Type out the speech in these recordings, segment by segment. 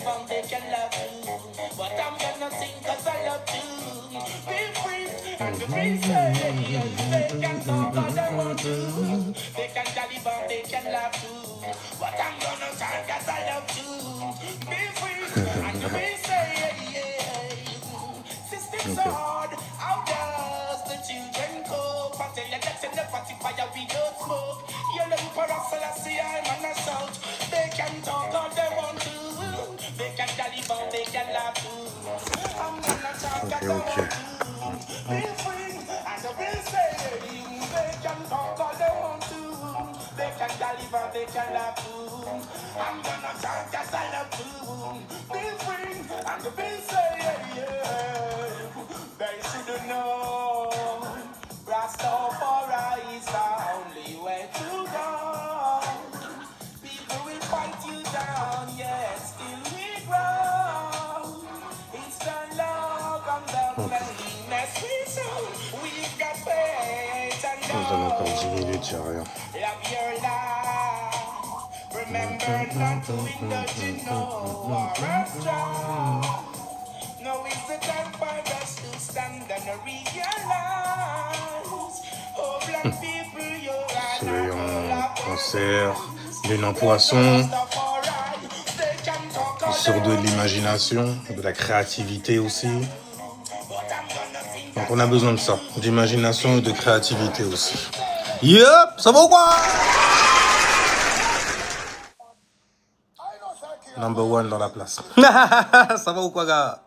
Taliban, they can love you. But I'm gonna sing cause I love you. Be free and be free. They can talk all they want to. They can Taliban, they can love you. But I'm gonna sing cause I love you. Be free and be free. Systems are hard. How does the children cope? I tell you that's in the party fire we don't smoke. You're looking for us, I see I'm on a shout. They can talk all they want to. They can Taliban, they can laugh too. I'm gonna talk as I want to. Be free and be safe. They can talk all they want to. They can Taliban, they can laugh too. I'm gonna talk as I love to. Be free and be safe. They should know Rastafari is the only way to go. People will fight you down, yes, still we grow. It's the love and the cleanliness we show. We've got faith and love. Love your life. Remember not to indulge in no war or strife. Now is the time for us to stand and realize. Oh, black people, you're un concert d'une en poisson sur de l'imagination, de la créativité aussi. Donc on a besoin de ça, d'imagination et de créativité aussi. Yup, ça va ou quoi? Number one dans la place. Ça va ou quoi, gars?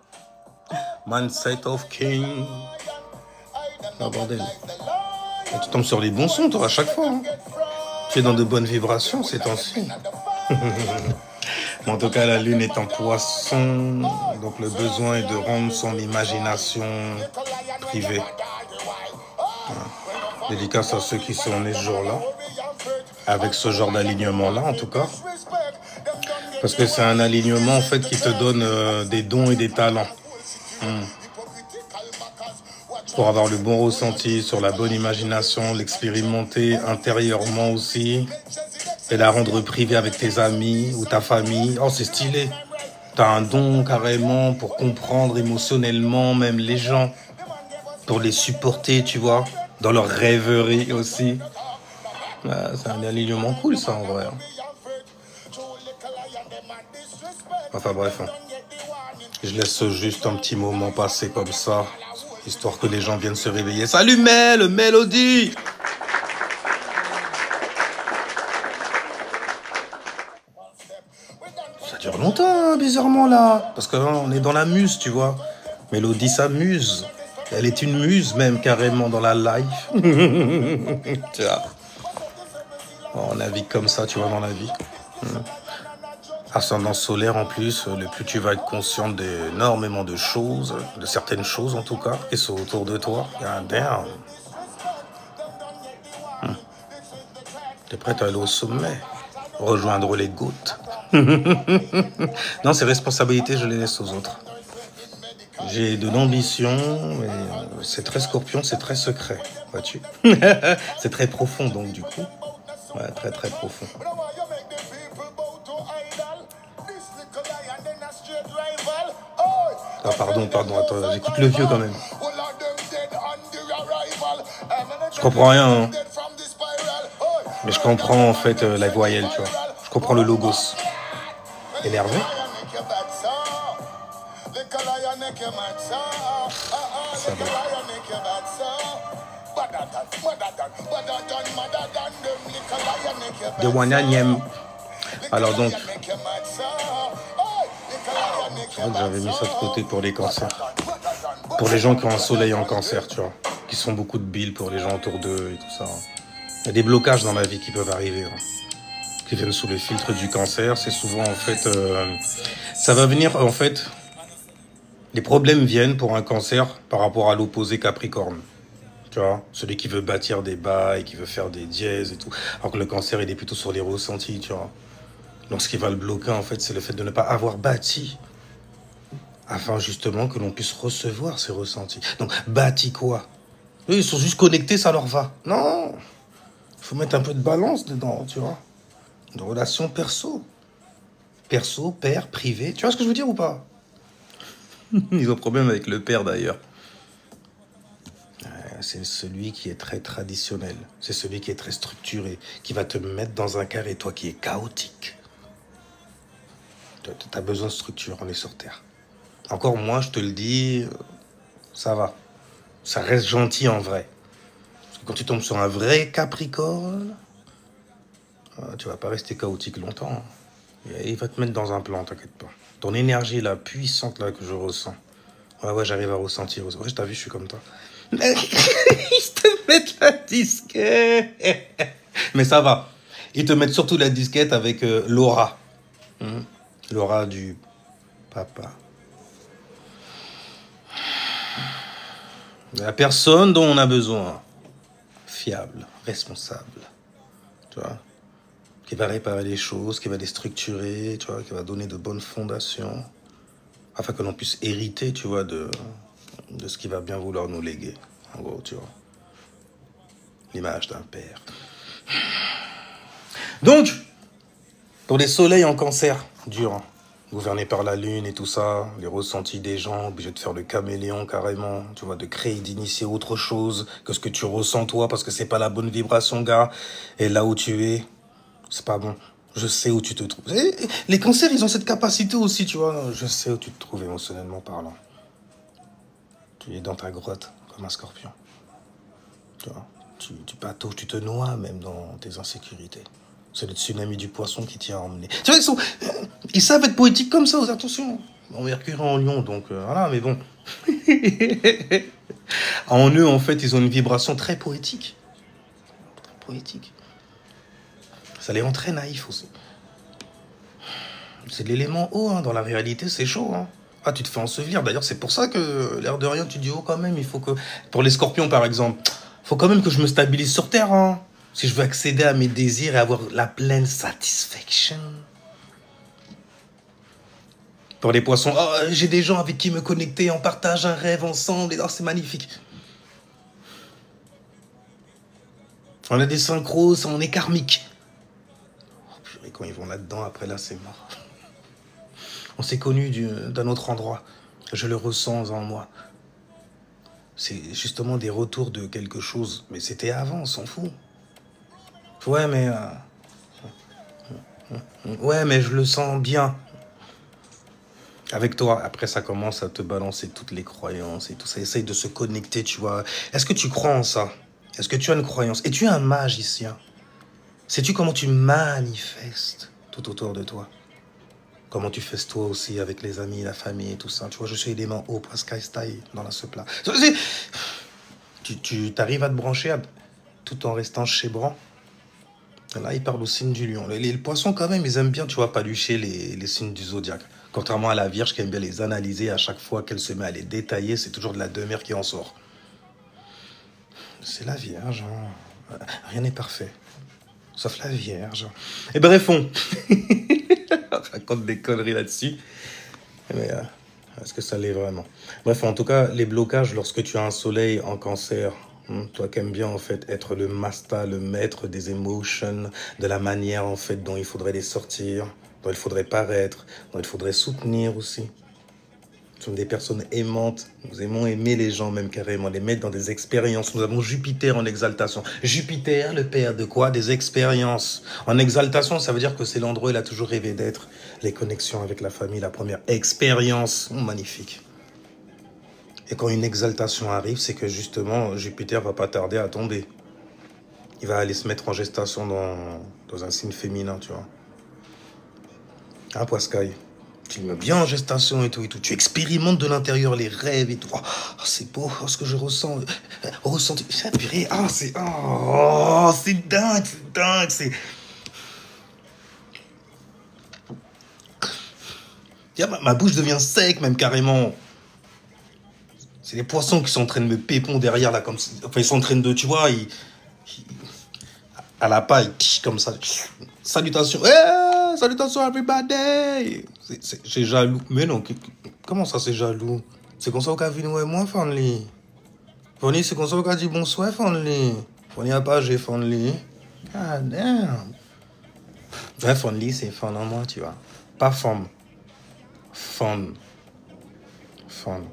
Mindset of King. Ah, bordel. Et tu tombes sur les bons sons, toi, à chaque fois. Hein. Tu es dans de bonnes vibrations, c'est ton signe. En tout cas, la lune est en poisson. Donc, le besoin est de rendre son imagination privée. Voilà. Dédicace à ceux qui sont nés ce jour-là. Avec ce genre d'alignement-là, en tout cas. Parce que c'est un alignement, en fait, qui te donne des dons et des talents. Pour avoir le bon ressenti, sur la bonne imagination, l'expérimenter intérieurement aussi, et la rendre privée avec tes amis ou ta famille. Oh, c'est stylé. T'as un don carrément pour comprendre émotionnellement même les gens, pour les supporter, tu vois, dans leur rêverie aussi. C'est un alignement cool, ça, en vrai. Enfin, bref. Je laisse juste un petit moment passer comme ça, histoire que les gens viennent se réveiller. Salut Mélodie! Ça dure longtemps, hein, bizarrement, là. Parce qu'on est dans la muse, tu vois. Mélodie s'amuse. Elle est une muse, même, carrément, dans la life. Tu vois. On navigue comme ça, tu vois, dans la vie. Ascendant solaire en plus, le plus tu vas être conscient d'énormément de choses, de certaines choses en tout cas, qui sont autour de toi. Damn. T'es prêt à aller au sommet, rejoindre les gouttes. Non, ces responsabilités, je les laisse aux autres. J'ai de l'ambition, mais c'est très scorpion, c'est très secret, vois-tu. C'est très profond donc du coup. Ouais, très très profond. Ah pardon, attends, j'écoute le vieux quand même. Je comprends rien, hein. Mais je comprends en fait la voyelle, tu vois. Je comprends le logos. Énervé? Ça va. De Wananiem. Alors donc, c'est vrai que j'avais mis ça de côté pour les cancers. Pour les gens qui ont un soleil en cancer, tu vois. Qui sont beaucoup de bile pour les gens autour d'eux et tout ça. Il y a des blocages dans la vie qui peuvent arriver. Hein, qui viennent sous le filtre du cancer. C'est souvent en fait... ça va venir en fait... Les problèmes viennent pour un cancer par rapport à l'opposé Capricorne. Tu vois, celui qui veut bâtir des bails, qui veut faire des dièses et tout. Alors que le cancer, il est plutôt sur les ressentis, tu vois. Donc ce qui va le bloquer, en fait, c'est le fait de ne pas avoir bâti. Afin justement que l'on puisse recevoir ces ressentis. Donc, bâti quoi? Eux, ils sont juste connectés, ça leur va. Non, il faut mettre un peu de balance dedans, tu vois. De relations perso. perso, père, privé. Tu vois ce que je veux dire ou pas? Ils ont problème avec le père d'ailleurs. C'est celui qui est très traditionnel. C'est celui qui est très structuré, qui va te mettre dans un carré, toi qui est chaotique. Tu as besoin de structure, on est sur Terre. Encore moi, je te le dis, ça va. Ça reste gentil en vrai. Parce que quand tu tombes sur un vrai Capricorne, tu vas pas rester chaotique longtemps. Il va te mettre dans un plan, t'inquiète pas. Ton énergie là, puissante là que je ressens. Ouais, j'arrive à ressentir. Ouais, je t'ai vu, je suis comme toi. Ils te mettent la disquette. Mais ça va. Ils te mettent surtout la disquette avec l'aura. L'aura du papa. La personne dont on a besoin. Fiable, responsable. Tu vois, qui va réparer les choses, qui va les structurer, tu vois, qui va donner de bonnes fondations. Afin que l'on puisse hériter, tu vois, de ce qu'il va bien vouloir nous léguer. En gros, tu vois. L'image d'un père. Donc, pour les soleils en cancer, dur, gouverné par la lune et tout ça, les ressentis des gens, obligés de faire le caméléon carrément, tu vois, de créer, d'initier autre chose que ce que tu ressens toi, parce que c'est pas la bonne vibration, gars. Et là où tu es, c'est pas bon. Je sais où tu te trouves. Et les cancers, ils ont cette capacité aussi, tu vois. Je sais où tu te trouves émotionnellement parlant. Tu es dans ta grotte, comme un scorpion. Tu vois, tu patauges, tu te noies même dans tes insécurités. C'est le tsunami du poisson qui t'y a emmené. Tu vois, ils savent être poétiques comme ça, attention. Bon, Mercure est en Lion, donc voilà, mais bon. En eux, en fait, ils ont une vibration très poétique. Très poétique. Ça les rend très naïfs aussi. C'est de l'élément haut, hein. Dans la réalité, c'est chaud, hein. Ah, tu te fais ensevelir. D'ailleurs, c'est pour ça que, l'air de rien, tu dis, oh, quand même, il faut que... Pour les scorpions, par exemple, il faut quand même que je me stabilise sur Terre, hein. Si je veux accéder à mes désirs et avoir la pleine satisfaction. Pour les poissons, oh, j'ai des gens avec qui me connecter, on partage un rêve ensemble, et oh, c'est magnifique. On a des synchros, on est karmique. Oh, purée, quand ils vont là-dedans, après là, c'est mort. On s'est connus d'un autre endroit. Je le ressens en moi. C'est justement des retours de quelque chose. Mais c'était avant, on s'en fout. Ouais, mais je le sens bien. Avec toi, après ça commence à te balancer toutes les croyances et tout ça. Essaye de se connecter, tu vois. Est-ce que tu crois en ça? Est-ce que tu as une croyance? Es-tu un magicien? Sais-tu comment tu manifestes tout autour de toi? Comment tu fais toi aussi avec les amis, la famille et tout ça. Tu vois, je suis élément haut, presque style dans la plat. Tu t'arrives à te brancher tout en restant chébran. Là, il parle au signe du lion. Les poissons, quand même, ils aiment bien, tu vois, palucher les signes du zodiaque. Contrairement à la Vierge qui aime bien les analyser à chaque fois qu'elle se met à les détailler, c'est toujours de la demeure qui en sort. C'est la Vierge, hein. Rien n'est parfait. Sauf la Vierge. Et bref, on raconte des conneries là-dessus. Mais est-ce que ça l'est vraiment? Bref, en tout cas, les blocages, lorsque tu as un soleil en cancer, toi qui aimes bien en fait être le master, le maître des émotions, de la manière en fait dont il faudrait les sortir, dont il faudrait paraître, dont il faudrait soutenir aussi. Nous sommes des personnes aimantes, nous aimons aimer les gens même carrément, les mettre dans des expériences. Nous avons Jupiter en exaltation. Jupiter, le père de quoi? Des expériences. En exaltation, ça veut dire que c'est l'endroit où il a toujours rêvé d'être. Les connexions avec la famille, la première expérience. Magnifique. Et quand une exaltation arrive, c'est que justement, Jupiter va pas tarder à tomber. Il va aller se mettre en gestation dans un signe féminin, tu vois. Hein, Poiscaille? Tu le mets bien en gestation et tout. Tu expérimentes de l'intérieur les rêves et tout. Oh, c'est beau, ce que je ressens. Ressenti. Purée, c'est dingue, c'est... Ma bouche devient sec, même carrément. C'est les poissons qui sont en train de me pépon derrière, là, comme ça. Enfin, ils sont en train de, tu vois, à la paille, comme ça. Salutations. Hey, salutations, everybody. C'est jaloux. Mais non, comment ça, c'est jaloux? C'est comme ça qu'on a vu nous et moi, Fanly. Fanly, c'est comme ça qu'on a dit bonsoir, Fanly. Fanly n'a pas, j'ai Fanly. Ah, damn. Ouais, Fanly, c'est fan en moi, tu vois. Pas femme. Femme. Femme.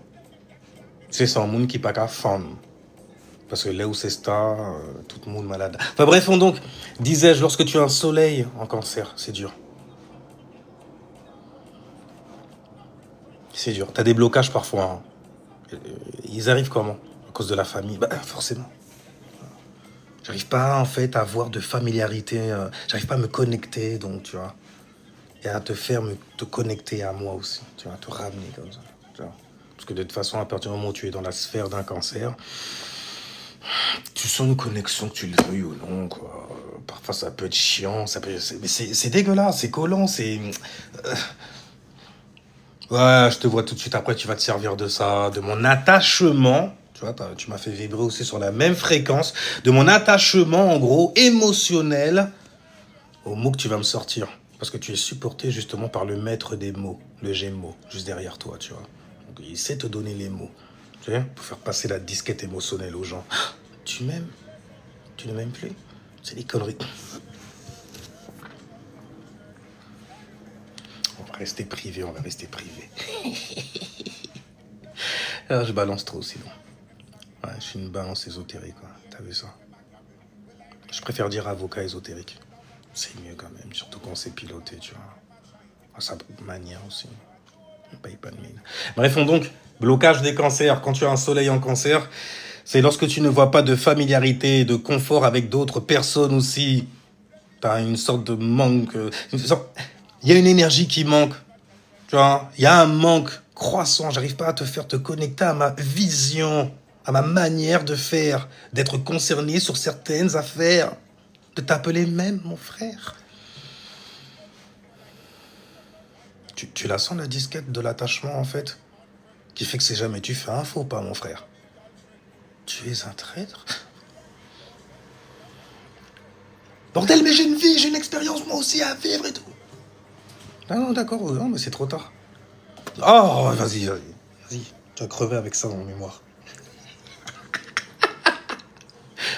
C'est ça, monde qui pas qu'à femme. Parce que là où c'est ça, tout le monde malade. Enfin bref, donc, disais-je, lorsque tu as un soleil en cancer, c'est dur. C'est dur. Tu as des blocages parfois. Hein. Ils arrivent comment? À cause de la famille? Bah, forcément. J'arrive pas, en fait, à avoir de familiarité. J'arrive pas à me connecter, donc, tu vois. Et à te faire te connecter à moi aussi. Tu vois, te ramener comme ça. Tu vois. Parce que de toute façon, à partir du moment où tu es dans la sphère d'un cancer, tu sens une connexion, que tu le veuilles ou non, quoi. Parfois, ça peut être chiant, mais c'est dégueulasse, c'est collant, c'est... Ouais, je te vois tout de suite, après, tu vas te servir de ça, de mon attachement, tu vois, tu m'as fait vibrer aussi sur la même fréquence, de mon attachement, en gros, émotionnel, aux mots que tu vas me sortir. Parce que tu es supporté, justement, par le maître des mots, le Gémeaux, juste derrière toi, tu vois. Donc, il sait te donner les mots. Tu sais, pour faire passer la disquette émotionnelle aux gens. Tu m'aimes? Tu ne m'aimes plus? C'est des conneries. On va rester privé, on va rester privé. Alors, je balance trop sinon. Ouais, je suis une balance ésotérique, quoi. T'as vu ça? Je préfère dire avocat ésotérique. C'est mieux quand même, surtout quand c'est piloté, tu vois. À sa manière aussi. On paye pas de mine. Bref, donc, blocage des cancers. Quand tu as un soleil en cancer, c'est lorsque tu ne vois pas de familiarité, de confort avec d'autres personnes aussi. Tu as une sorte de manque. Il y a une énergie qui manque. Tu vois, il y a un manque croissant. J'arrive pas à te faire te connecter à ma vision, à ma manière de faire, d'être concerné sur certaines affaires, de t'appeler même mon frère. Tu la sens, la disquette de l'attachement, en fait, qui fait que c'est jamais tu fais un faux pas, mon frère. Tu es un traître. Bordel, mais j'ai une vie, j'ai une expérience, moi aussi, à vivre et tout. Non, d'accord, non, mais c'est trop tard. Oh, vas-y, tu vas crever avec ça dans la mémoire.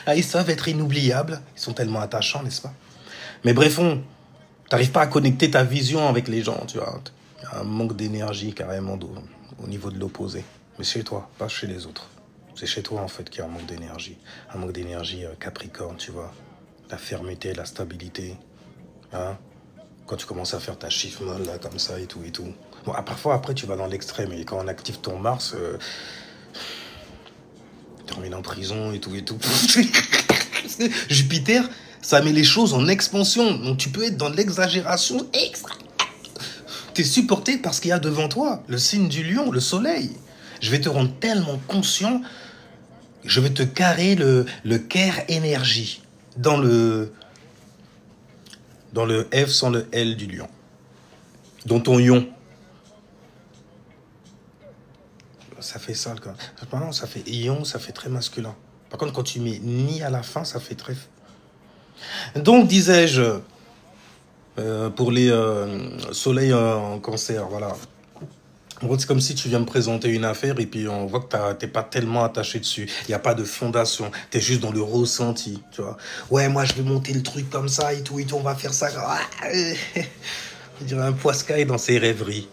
Ah, ils savent être inoubliables, ils sont tellement attachants, n'est-ce pas? Mais bref, t'arrives pas à connecter ta vision avec les gens, tu vois. Il y a un manque d'énergie carrément au niveau de l'opposé. Mais chez toi, pas chez les autres. C'est chez toi, en fait, qu'il y a un manque d'énergie. Un manque d'énergie capricorne, tu vois. La fermeté, la stabilité. Hein? Quand tu commences à faire ta chiffre molle, là, comme ça, et tout, et tout. Bon, parfois, après, tu vas dans l'extrême. Et quand on active ton Mars, tu termines en prison, et tout, et tout. Jupiter, ça met les choses en expansion. Donc, tu peux être dans l'exagération extra. Tu es supporté par ce qu'il y a devant toi. Le signe du lion, le soleil. Je vais te rendre tellement conscient. Je vais te carrer le Caire énergie dans le F sans le L du lion. Dans ton ion. Ça fait ça, quand même. Ça fait ion, ça fait très masculin. Par contre, quand tu mets ni à la fin, ça fait très... Donc, disais-je, pour les soleils en cancer, voilà. En gros, c'est comme si tu viens me présenter une affaire et puis on voit que t'es pas tellement attaché dessus. Il n'y a pas de fondation. Tu es juste dans le ressenti, tu vois. Ouais, moi, je vais monter le truc comme ça et tout, on va faire ça. On dirait un poiscaille dans ses rêveries.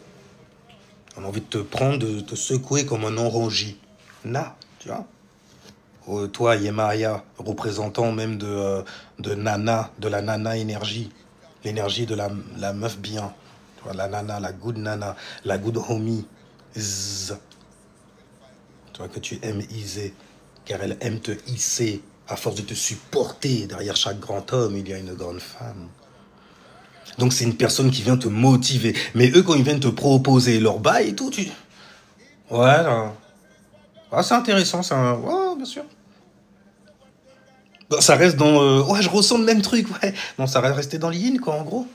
On a envie de te prendre, de te secouer comme un orangi. Là, tu vois. Toi, Yemaya, représentant même de Nana, de la Nana énergie. L'énergie de la meuf bien. Tu vois, la nana, la good homie, tu vois, que tu aimes iser, car elle aime te hisser, à force de te supporter. Derrière chaque grand homme, il y a une grande femme. Donc c'est une personne qui vient te motiver. Mais eux, quand ils viennent te proposer leur bail et tout, tu... Ouais, là. Ah, c'est intéressant, ça. Ouais, bien sûr. Ça reste dans... Ouais, je ressens le même truc, ouais. Non, ça reste resté dans l'yin, quoi, en gros.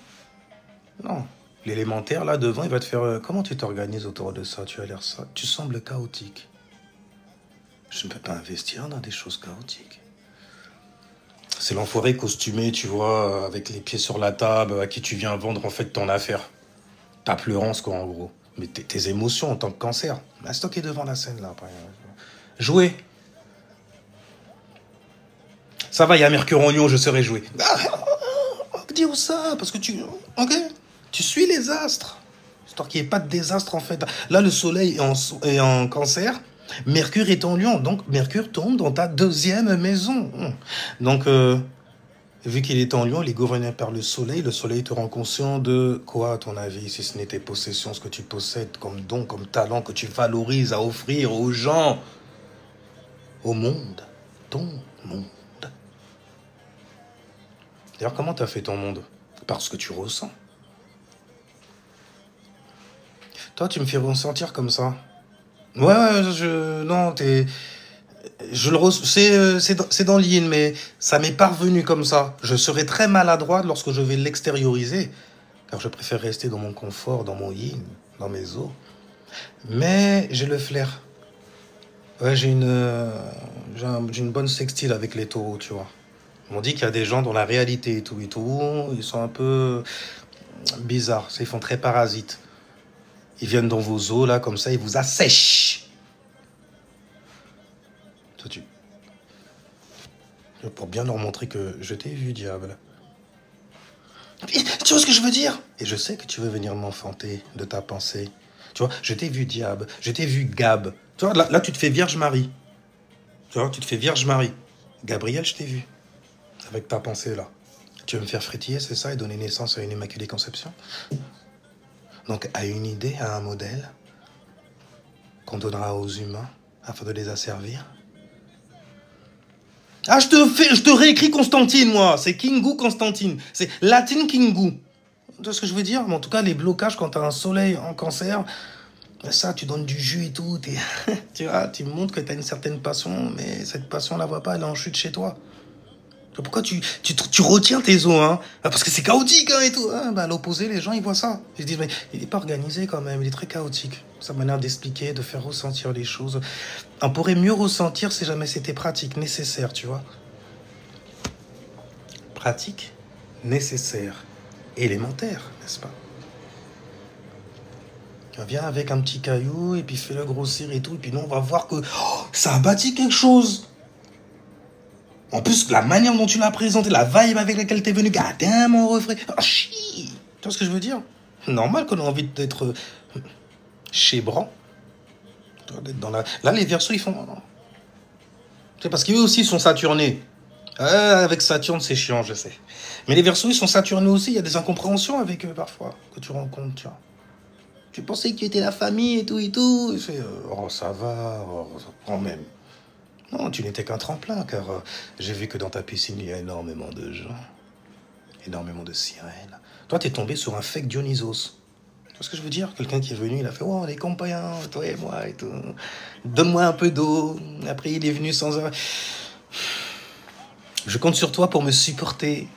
Non. L'élémentaire, là, devant, il va te faire... comment tu t'organises autour de ça? Tu as l'air ça. Tu sembles chaotique. Je ne peux pas investir dans des choses chaotiques. C'est l'enfoiré costumé, tu vois, avec les pieds sur la table, à qui tu viens vendre, en fait, ton affaire. Ta pleurance, quoi, en gros. Mais tes émotions en tant que cancer. Bah, stocké devant la scène, là, après. Jouer. Ça va, il y a Mercure en Lion, je serai joué. Dis-moi ça, parce que tu... Ok. Tu suis les astres. Histoire qu'il n'y ait pas de désastre, en fait. Là, le soleil est en cancer. Mercure est en lion. Donc, Mercure tombe dans ta deuxième maison. Donc, vu qu'il est en lion, il est gouverné par le soleil te rend conscient de quoi, à ton avis, si ce n'est tes possessions, ce que tu possèdes comme don, comme talent, que tu valorises à offrir aux gens, au monde, ton monde. D'ailleurs, comment tu as fait ton monde? Parce que tu ressens. Toi, tu me fais ressentir comme ça. Ouais, non, je le c'est dans l'yin, mais ça m'est parvenu comme ça. Je serai très maladroit lorsque je vais l'extérioriser, car je préfère rester dans mon confort, dans mon yin, dans mes os. Mais j'ai le flair. Ouais, j'ai une bonne sextile avec les taureaux, tu vois. On dit qu'il y a des gens dans la réalité et tout, ils sont un peu bizarres, ils font très parasites. Ils viennent dans vos os, là, comme ça, ils vous assèchent. Toi, pour bien leur montrer que je t'ai vu, diable. Tu vois ce que je veux dire? Et je sais que tu veux venir m'enfanter de ta pensée. Tu vois, je t'ai vu, diable. Je t'ai vu, Gab. Tu vois, là, tu te fais Vierge Marie. Tu vois, tu te fais Vierge Marie. Gabriel, je t'ai vu. Avec ta pensée, là. Tu veux me faire frétiller, c'est ça, et donner naissance à une immaculée conception? Donc, à une idée, à un modèle qu'on donnera aux humains afin de les asservir. Ah, je te réécris Constantine, moi. C'est Kingu Constantine. C'est Latin Kingu. Tu vois ce que je veux dire? Mais en tout cas, les blocages, quand tu as un soleil en cancer, ça, tu donnes du jus et tout. Tu vois, tu montres que tu as une certaine passion, mais cette passion, on la voit pas, elle est en chute chez toi. Pourquoi tu retiens tes os, hein? Parce que c'est chaotique, hein, et tout. À l'opposé, les gens, ils voient ça. Ils se disent, mais il n'est pas organisé quand même, il est très chaotique. Sa manière d'expliquer, de faire ressentir les choses. On pourrait mieux ressentir si jamais c'était pratique, nécessaire, tu vois. Pratique, nécessaire, élémentaire, n'est-ce pas? Viens avec un petit caillou, et puis fais-le grossir et tout, et puis nous, on va voir que ça a bâti quelque chose. En plus, la manière dont tu l'as présenté, la vibe avec laquelle t'es venu, gadin, mon refrain. Oh, chi. Tu vois ce que je veux dire? Normal qu'on a envie d'être chébrant. Là, les Verseaux, ils font... C'est parce qu'eux aussi sont saturnés. Avec Saturne, c'est chiant, je sais. Mais les Verseaux, ils sont saturnés aussi. Il y a des incompréhensions avec eux, parfois, que tu rencontres, tu vois. Tu pensais que tu étais la famille et tout, et tout. Et fait, oh, ça va, quand même. Non, tu n'étais qu'un tremplin, car j'ai vu que dans ta piscine, il y a énormément de gens. Énormément de sirènes. Toi, t'es tombé sur un fake Dionysos. Tu vois ce que je veux dire? Quelqu'un qui est venu, il a fait « Oh, les compagnons, toi et moi et tout. Donne-moi un peu d'eau. » Après, il est venu sans... Je compte sur toi pour me supporter.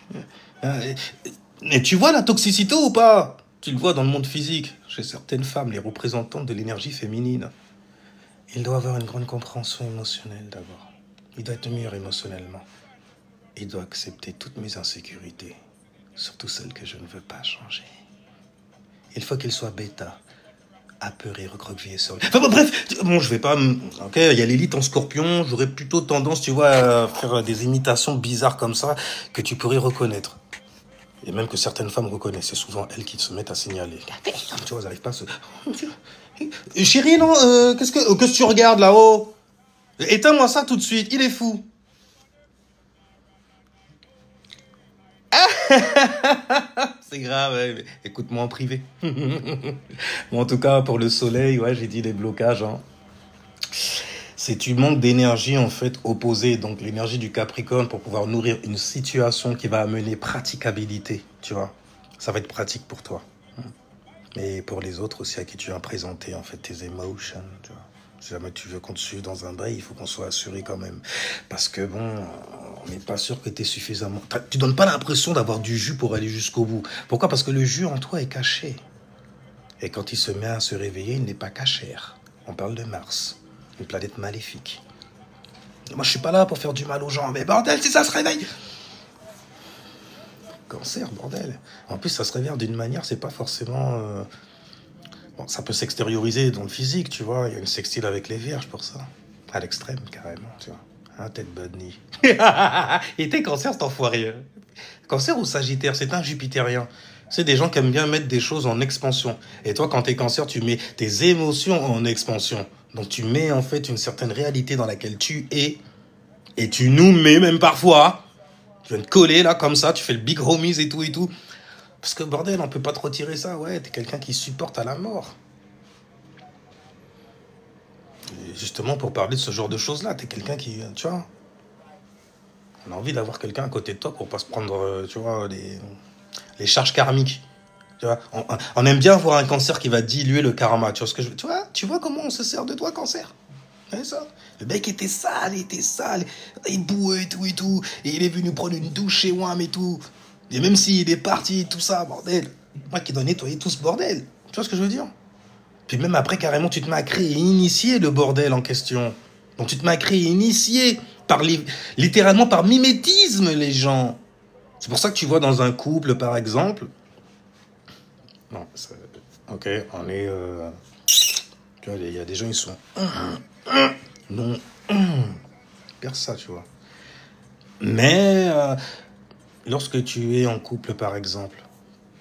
Et tu vois la toxicité ou pas? Tu le vois dans le monde physique. Chez certaines femmes, les représentantes de l'énergie féminine. Il doit avoir une grande compréhension émotionnelle d'abord. Il doit être mûr émotionnellement. Il doit accepter toutes mes insécurités, surtout celles que je ne veux pas changer. Il faut qu'il soit bêta, apeuré, recroquevillé sur lui. Enfin bon, bref, bon, je vais pas... Ok, il y a l'élite en scorpion, j'aurais plutôt tendance, tu vois, à faire des imitations bizarres comme ça que tu pourrais reconnaître. Et même que certaines femmes reconnaissent, c'est souvent elles qui se mettent à signaler. Tu vois, elles n'arrivent pas à se... Chérie, non, qu'est-ce que tu regardes là-haut? Éteins-moi ça tout de suite, il est fou. C'est grave, ouais. Écoute-moi en privé. Bon, en tout cas, pour le soleil, ouais, j'ai dit les blocages. Hein. C'est tu manques d'énergie, en fait, opposée. Donc, l'énergie du Capricorne pour pouvoir nourrir une situation qui va amener praticabilité, tu vois. Ça va être pratique pour toi. Mais pour les autres aussi à qui tu viens présenter, en fait, tes émotions, tu vois. Si jamais tu veux qu'on te suive dans un bail, il faut qu'on soit assuré quand même. Parce que bon, on n'est pas sûr que tu es suffisamment... Tu donnes pas l'impression d'avoir du jus pour aller jusqu'au bout. Pourquoi? Parce que le jus en toi est caché. Et quand il se met à se réveiller, il n'est pas cachère. On parle de Mars, une planète maléfique. Et moi, je suis pas là pour faire du mal aux gens. Mais bordel, si ça se réveille... Cancer, bordel. En plus, ça se réveille d'une manière, c'est pas forcément... Bon, ça peut s'extérioriser dans le physique, tu vois. Il y a une sextile avec les vierges pour ça. À l'extrême, carrément, tu vois. Hein, tête Budney. Et t'es cancer, cet enfoiré. Cancer ou sagittaire, c'est un jupitérien. C'est des gens qui aiment bien mettre des choses en expansion. Et toi, quand t'es cancer, tu mets tes émotions en expansion. Donc tu mets en fait une certaine réalité dans laquelle tu es. Et tu nous mets même parfois. Tu viens te coller là, comme ça, tu fais le big homies et tout et tout. Parce que bordel, on peut pas trop tirer ça. Ouais, t'es quelqu'un qui supporte à la mort. Et justement, pour parler de ce genre de choses-là, t'es quelqu'un qui, tu vois, on a envie d'avoir quelqu'un à côté de toi pour pas se prendre, tu vois, les charges karmiques. Tu vois, on aime bien avoir un cancer qui va diluer le karma. Tu vois ce que je veux? Tu vois comment on se sert de toi, cancer? C'est ça. Le mec était sale, il bouait et tout et tout. Et il est venu prendre une douche chez WAM et tout. Et même s'il est parti, tout ça, bordel. Moi qui dois nettoyer tout ce bordel. Tu vois ce que je veux dire? Puis même après, carrément, tu te mets à créer et initier le bordel en question. Donc tu te mets à créer et initier littéralement par mimétisme les gens. C'est pour ça que tu vois dans un couple, par exemple. Non, ok, on est. Tu vois, il y a des gens, ils sont. Non. Perds ça, tu vois. Mais lorsque tu es en couple, par exemple,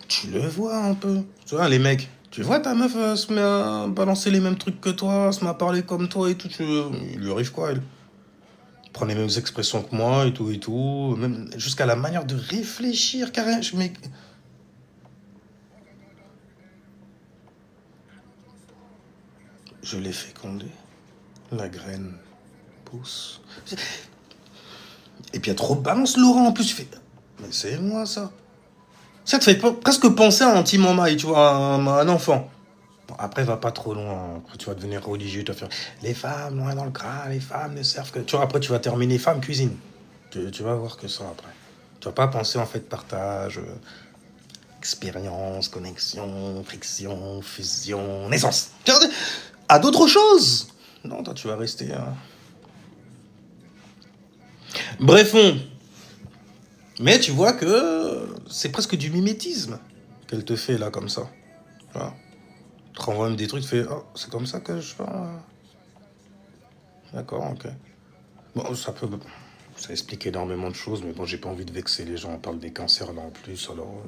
tu le vois un peu. Tu vois, les mecs, tu vois ta meuf se met à balancer les mêmes trucs que toi, se met à parler comme toi et tout. Il lui arrive quoi, elle? Prend les mêmes expressions que moi et tout. Même jusqu'à la manière de réfléchir, carrément. Je l'ai fécondé. La graine pousse. Et puis il y a trop de balance, Laurent, en plus. Tu fais... Mais c'est moi, ça. Ça te fait presque penser à un petit mamaï, tu vois, un enfant. Bon, après, va pas trop loin. Après, tu vas devenir religieux. Tu vas faire les femmes, loin dans le crâne, les femmes ne servent que. Tu vois, après, tu vas terminer femme cuisine. Tu vas voir que ça après. Tu vas pas penser en fait partage, expérience, connexion, friction, fusion, naissance. Tu vois, à d'autres choses. Non, toi, tu vas rester. Brefons. Mais tu vois que c'est presque du mimétisme qu'elle te fait là, comme ça. Voilà. Tu te renvoies même des trucs, tu fais oh, c'est comme ça que je parle. D'accord, ok. Bon, ça explique énormément de choses, mais bon, j'ai pas envie de vexer les gens. On parle des cancers là en plus, alors.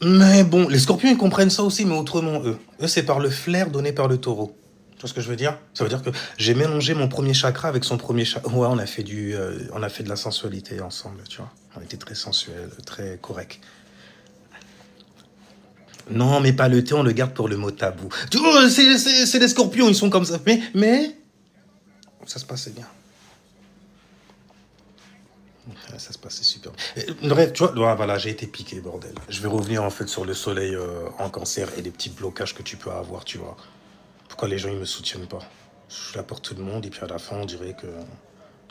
Mais bon, les scorpions, ils comprennent ça aussi, mais autrement, eux. Eux, c'est par le flair donné par le taureau. Tu vois ce que je veux dire? Ça veut dire que j'ai mélangé mon premier chakra avec son premier chakra. Ouais, on a fait de la sensualité ensemble, tu vois. On était très sensuels, très corrects. Non, mais pas le thé, on le garde pour le mot tabou. Tu vois, c'est les scorpions, ils sont comme ça. Mais ça se passait bien. Ça se passait super. Bref, tu vois, voilà, j'ai été piqué, bordel. Je vais revenir en fait sur le soleil en cancer et les petits blocages que tu peux avoir, tu vois. Pourquoi les gens ils me soutiennent pas? Je suis là pour tout le monde et puis à la fin on dirait que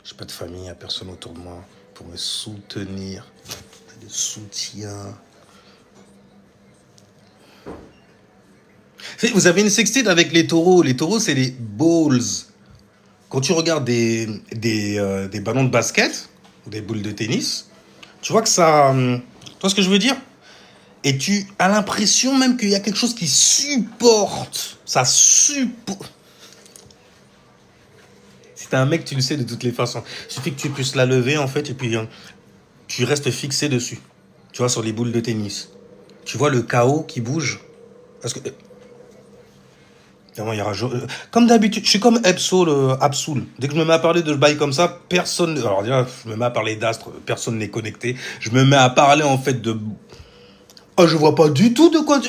j'ai pas de famille, il y a personne autour de moi pour me soutenir. De soutien. Vous avez une sextile avec les taureaux. Les taureaux, c'est les balls. Quand tu regardes des ballons de basket ou des boules de tennis, tu vois que ça... Tu vois ce que je veux dire? Et tu as l'impression même qu'il y a quelque chose qui supporte. Ça supporte. Si t'es un mec, tu le sais de toutes les façons. Il suffit que tu puisses la lever, en fait, et puis tu restes fixé dessus. Tu vois, sur les boules de tennis. Tu vois le chaos qui bouge. Parce que... Comme d'habitude, je suis comme Absol. Dès que je me mets à parler de bail comme ça, personne... Alors déjà, je me mets à parler d'astres, personne n'est connecté. Je me mets à parler, en fait, de... Oh, je vois pas du tout de quoi...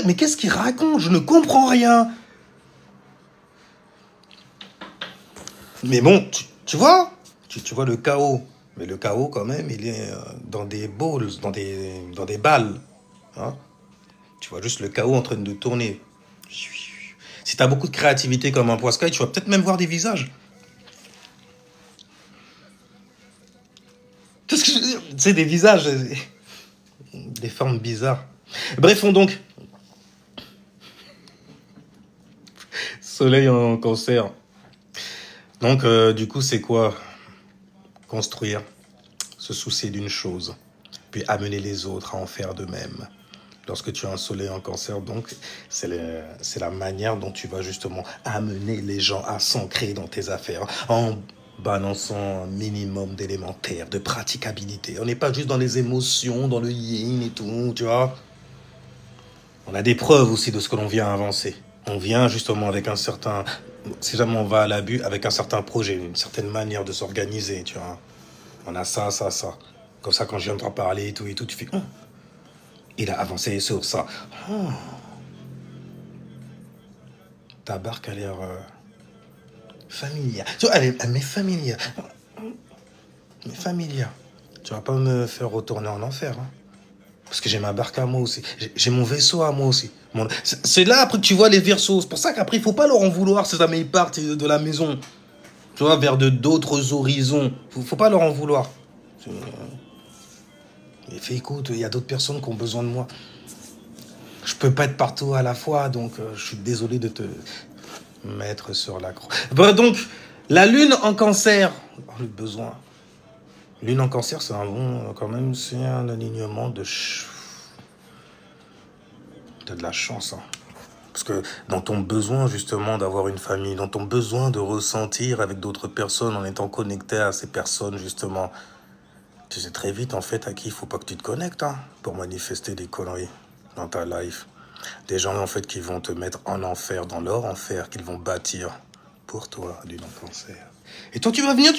Mais qu'est-ce qu'il raconte? Je ne comprends rien. Mais bon, tu vois? Tu vois le chaos. Mais le chaos, quand même, il est dans des balls, dans des balles. Hein? Tu vois juste le chaos en train de tourner. Si tu as beaucoup de créativité comme un poiscaille, tu vas peut-être même voir des visages. Tout ce que je veux dire, c'est des visages, des formes bizarres. Bref, donc. Soleil en cancer. Donc, du coup, c'est quoi? Construire, se soucier d'une chose, puis amener les autres à en faire de même. Lorsque tu as un soleil en cancer, donc, c'est la manière dont tu vas justement amener les gens à s'ancrer dans tes affaires, balançant un minimum d'élémentaire, de praticabilité. On n'est pas juste dans les émotions, dans le yin et tout, tu vois. On a des preuves aussi de ce que l'on vient avancer. On vient justement avec un certain... Si jamais on va à l'abus, avec un certain projet, une certaine manière de s'organiser, tu vois. On a ça, ça, ça. Comme ça, quand je viens de t'en parler et tout, tu fais... il a avancé sur ça. Ta barque a l'air... familière. Tu vois, elle m'est familière. Mais familière. Tu vas pas me faire retourner en enfer, hein. Parce que j'ai ma barque à moi aussi. J'ai mon vaisseau à moi aussi. C'est là, après, que tu vois les versos. C'est pour ça qu'après, il faut pas leur en vouloir si jamais ils partent de la maison. Tu vois, vers d'autres horizons. Faut pas leur en vouloir. Et fait, écoute, il y a d'autres personnes qui ont besoin de moi. Je peux pas être partout à la fois, donc je suis désolé de te mettre sur la croix. Bon, donc, la lune en cancer. Oh, le besoin. Lune en cancer, c'est un bon, quand même, c'est un alignement de... T'as de la chance, hein. Parce que dans ton besoin, justement, d'avoir une famille, dans ton besoin de ressentir avec d'autres personnes en étant connecté à ces personnes, justement, tu sais très vite, en fait, à qui il faut pas que tu te connectes, hein, pour manifester des conneries dans ta life. Des gens, en fait, qui vont te mettre en enfer, dans leur enfer, qu'ils vont bâtir pour toi, lune en cancer. Et toi, tu vas venir,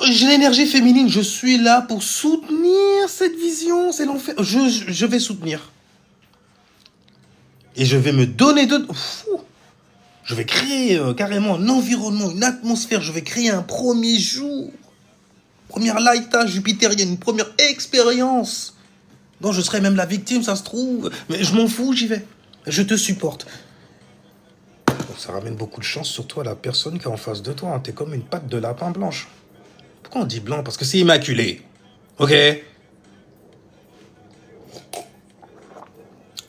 j'ai l'énergie féminine, je suis là pour soutenir cette vision, c'est l'enfer. Je vais soutenir. Et je vais me donner de... Je vais créer carrément un environnement, une atmosphère, je vais créer un premier jour. Première laïta jupitérienne, une première expérience. Non, je serai même la victime, ça se trouve. Mais je m'en fous, j'y vais. Je te supporte. Ça ramène beaucoup de chance, surtout à la personne qui est en face de toi. T'es comme une patte de lapin blanche. Pourquoi on dit blanc? Parce que c'est immaculé. Ok?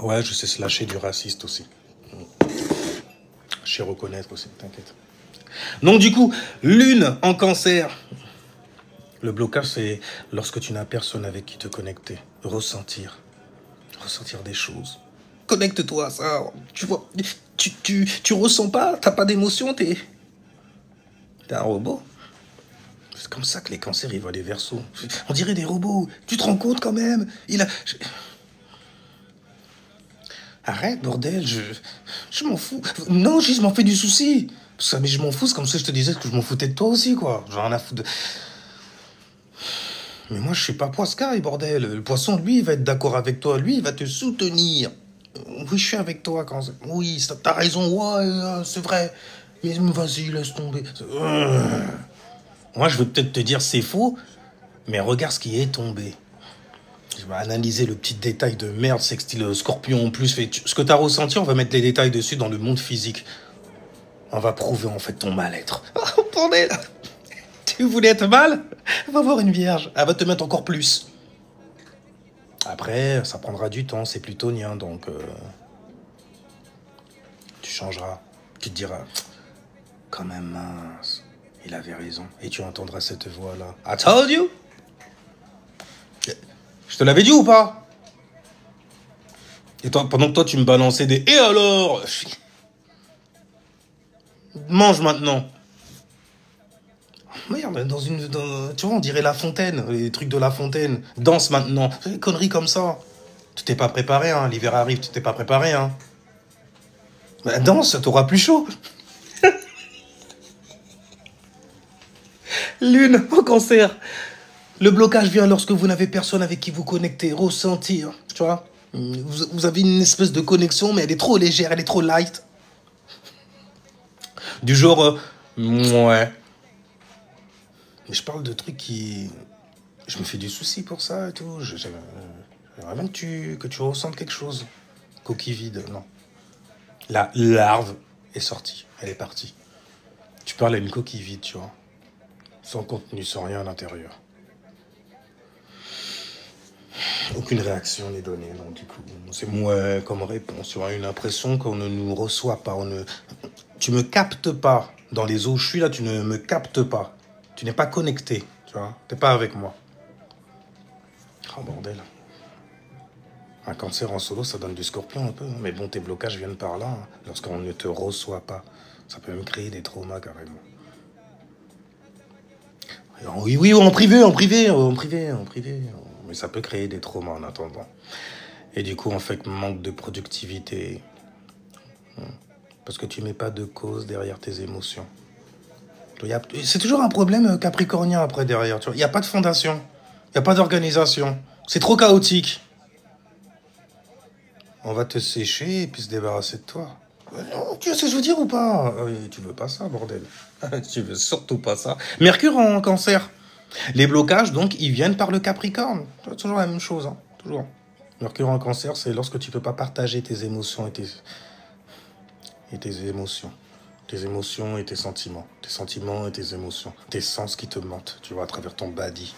Ouais, je sais se lâcher du raciste aussi. Je sais reconnaître aussi, t'inquiète. Donc du coup, lune en cancer. Le blocage, c'est lorsque tu n'as personne avec qui te connecter. Ressentir des choses. Connecte-toi à ça. Tu vois, tu ressens pas, t'as pas d'émotion, t'es un robot. C'est comme ça que les cancers, ils voient les versos. On dirait des robots. Tu te rends compte quand même? Arrête, bordel, je m'en fous. Non, je m'en fais du souci. Mais je m'en fous, c'est comme ça que je te disais que je m'en foutais de toi aussi, quoi. J'en ai rien à foutre de... Mais moi, je suis pas poiscaille, bordel. Le poisson, lui, il va être d'accord avec toi. Lui, il va te soutenir. Oui, je suis avec toi. Oui, t'as raison. Ouais, c'est vrai. Mais vas-y, laisse tomber. Moi, je veux peut-être te dire c'est faux, mais regarde ce qui est tombé. Je vais analyser le petit détail de merde, sextile scorpion en plus. Ce que tu as ressenti, on va mettre les détails dessus dans le monde physique. On va prouver en fait ton mal-être. Oh, bordel! Tu voulais être mal? Va voir une vierge. Elle va te mettre encore plus. Après, ça prendra du temps, c'est plutonien, donc... tu changeras. Tu te diras, quand même mince, il avait raison. Et tu entendras cette voix-là. I told you! Je te l'avais dit ou pas? Et toi, pendant que toi, tu me balançais des... Et alors? Mange maintenant. Merde, tu vois, on dirait La Fontaine, les trucs de La Fontaine. Danse maintenant. Des conneries comme ça. Tu t'es pas préparé, hein. L'hiver arrive, tu t'es pas préparé, hein. Bah, danse, t'auras plus chaud. Lune au cancer. Le blocage vient lorsque vous n'avez personne avec qui vous connecter, ressentir, tu vois. Vous avez une espèce de connexion, mais elle est trop légère, elle est trop light. Du genre, ouais. Mais je parle de trucs qui... Je me fais du souci pour ça et tout. J'aimerais même que tu ressentes quelque chose. Coquille vide, non. La larve est sortie, elle est partie. Tu parles à une coquille vide, tu vois. Sans contenu, sans rien à l'intérieur. Aucune réaction n'est donnée, donc du coup, c'est moi comme réponse. Tu as une impression qu'on ne nous reçoit pas. Tu me captes pas. Dans les eaux, je suis là, tu ne me captes pas. Tu n'es pas connecté, tu vois. T'es pas avec moi. Oh bordel. Un cancer en solo, ça donne du scorpion un peu. Mais bon, tes blocages viennent par là. Lorsqu'on ne te reçoit pas, ça peut même créer des traumas carrément. Oui, oui, en privé, en privé, en privé, en privé. Mais ça peut créer des traumas en attendant. Et du coup, en fait, manque de productivité. Parce que tu mets pas de cause derrière tes émotions. C'est toujours un problème capricornien après derrière. Il n'y a pas de fondation. Il n'y a pas d'organisation. C'est trop chaotique. On va te sécher et puis se débarrasser de toi. Tu vois ce que je veux dire ou pas? Tu veux pas ça, bordel. Tu veux surtout pas ça. Mercure en cancer. Les blocages, donc, ils viennent par le Capricorne. C'est toujours la même chose, hein. Toujours. Mercure en cancer, c'est lorsque tu peux pas partager tes émotions et tes émotions. Tes émotions et tes sentiments. Tes sentiments et tes émotions. Tes sens qui te mentent, tu vois, à travers ton body.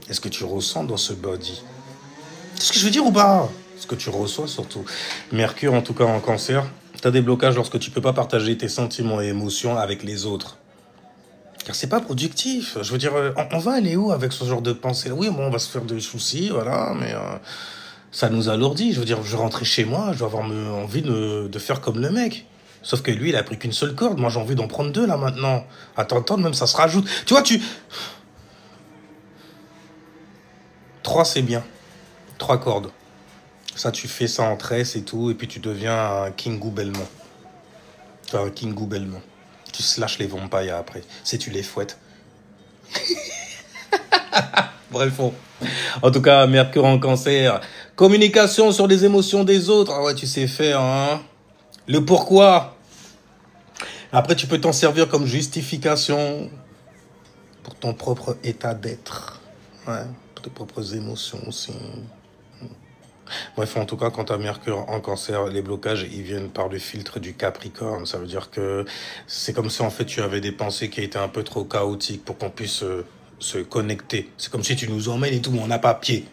Est-ce que tu ressens dans ce body? C'est ce que je veux dire ou pas? Ce que tu reçois surtout. Mercure, en tout cas en cancer, tu as des blocages lorsque tu peux pas partager tes sentiments et émotions avec les autres. Car c'est pas productif. Je veux dire, on va aller où avec ce genre de pensée? Oui, bon, on va se faire des soucis, voilà, mais ça nous alourdit. Je veux dire, je rentrais chez moi, je vais avoir envie de faire comme le mec. Sauf que lui, il a pris qu'une seule corde. Moi, j'ai envie d'en prendre deux, là, maintenant. À t'entendre, même, ça se rajoute. Tu vois, 3, c'est bien. 3 cordes. Ça, tu fais ça en tresse et tout, et puis tu deviens un Kingu Belmont. Enfin, un Kingu Belmont. Tu slashes les vampires après. C'est tu les fouettes. Bref, en tout cas, Mercure en cancer. Communication sur les émotions des autres. Ah ouais, tu sais faire, hein. Le pourquoi. Après, tu peux t'en servir comme justification pour ton propre état d'être. Ouais, pour tes propres émotions aussi. Bref, en tout cas, quand tu as Mercure en cancer, les blocages, ils viennent par le filtre du Capricorne. Ça veut dire que c'est comme si, en fait, tu avais des pensées qui étaient un peu trop chaotiques pour qu'on puisse se connecter. C'est comme si tu nous emmènes et tout, mais on n'a pas pied.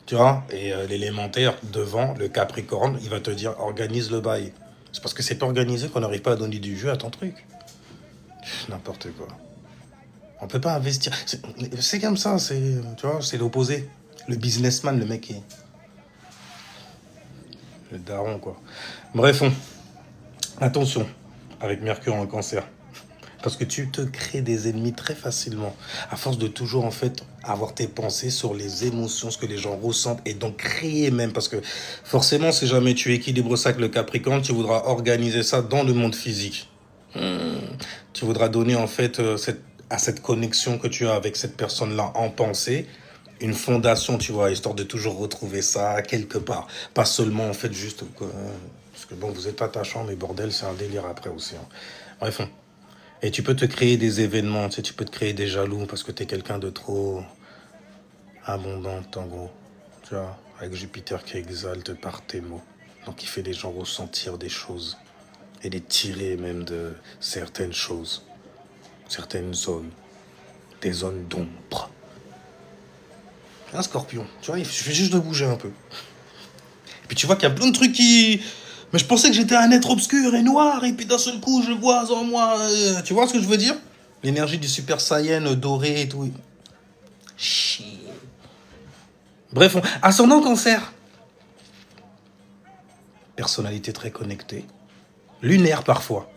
Tu vois? Et l'élémentaire, devant, le Capricorne, il va te dire, organise le bail. C'est parce que c'est pas organisé qu'on n'arrive pas à donner du jeu à ton truc. N'importe quoi. On peut pas investir. C'est comme ça, tu vois, c'est l'opposé. Le businessman, le mec est... Le daron, quoi. Bref, attention avec Mercure en cancer. Parce que tu te crées des ennemis très facilement. À force de toujours, en fait, avoir tes pensées sur les émotions, ce que les gens ressentent, et donc créer même. Parce que forcément, si jamais tu équilibres ça avec le Capricorne, tu voudras organiser ça dans le monde physique. Tu voudras donner, en fait, à cette connexion que tu as avec cette personne-là en pensée, une fondation, tu vois, histoire de toujours retrouver ça quelque part. Pas seulement, en fait, juste... parce que bon, vous êtes attachant, mais bordel, c'est un délire après aussi. Hein. Bref, et tu peux te créer des événements, tu sais, tu peux te créer des jaloux parce que tu es quelqu'un de trop abondant, en gros. Tu vois, avec Jupiter qui exalte par tes mots. Donc il fait les gens ressentir des choses. Et les tirer même de certaines choses. Certaines zones. Des zones d'ombre. Un scorpion, tu vois, il suffit juste de bouger un peu. Et puis tu vois qu'il y a plein de trucs qui... Mais je pensais que j'étais un être obscur et noir, et puis d'un seul coup, je vois en moi... Tu vois ce que je veux dire? L'énergie du Super Saiyan doré et tout. Chier. Bref, ascendant cancer. Personnalité très connectée. Lunaire parfois.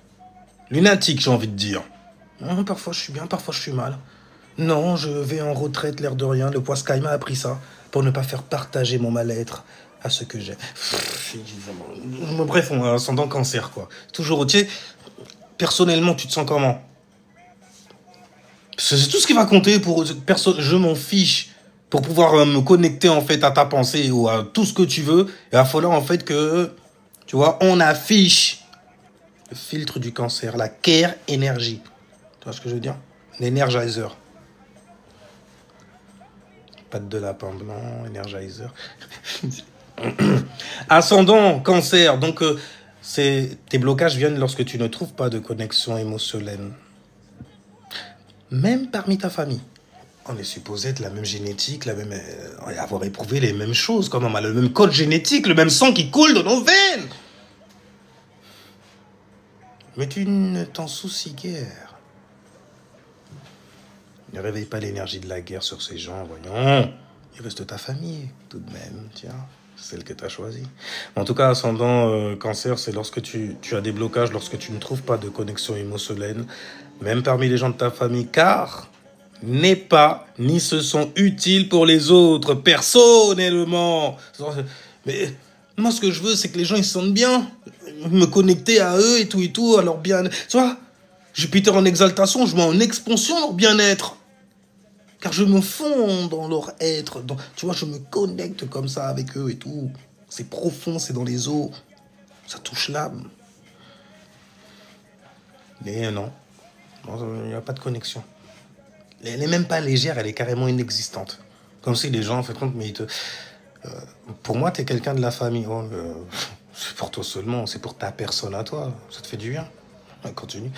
Lunatique, j'ai envie de dire. Parfois je suis bien, parfois je suis mal. Non, je vais en retraite, l'air de rien. Le Poiscaille m'a appris ça. Pour ne pas faire partager mon mal-être à ceux que j'aime. Bref, on a ascendant cancer, quoi. Toujours, tu sais, personnellement, tu te sens comment? C'est tout ce qui va compter pour... Je m'en fiche. Pour pouvoir me connecter, en fait, à ta pensée ou à tout ce que tu veux, il va falloir, en fait, que... Tu vois, on affiche le filtre du cancer, la care énergie. Tu vois ce que je veux dire? L'energizer. Patte de lapin blanc, energizer. Ascendant, cancer. Donc, tes blocages viennent lorsque tu ne trouves pas de connexion émotionnelle. Même parmi ta famille. On est supposé être la même génétique, avoir éprouvé les mêmes choses, quand même, le même code génétique, le même sang qui coule dans nos veines. Mais tu ne t'en soucies guère. Ne réveille pas l'énergie de la guerre sur ces gens, voyons. Il reste ta famille, tout de même, tiens. celle que tu as choisie. En tout cas, ascendant cancer, c'est lorsque tu as des blocages, lorsque tu ne trouves pas de connexion émotionnelle, même parmi les gens de ta famille, car n'est pas ni se sont utiles pour les autres, personnellement. Mais moi, ce que je veux, c'est que les gens ils se sentent bien, me connecter à eux et tout, à leur bien. Tu vois, Jupiter en exaltation, je mets en expansion leur bien-être. Car je me fonds dans leur être. Tu vois, je me connecte comme ça avec eux et tout. C'est profond, c'est dans les os. Ça touche l'âme. Mais non, il n'y a pas de connexion. Elle n'est même pas légère, elle est carrément inexistante. Comme si les gens, en fait, compte, mais pour moi, tu es quelqu'un de la famille. Oh, c'est pour toi seulement, c'est pour ta personne à toi. Ça te fait du bien. Ouais, continue.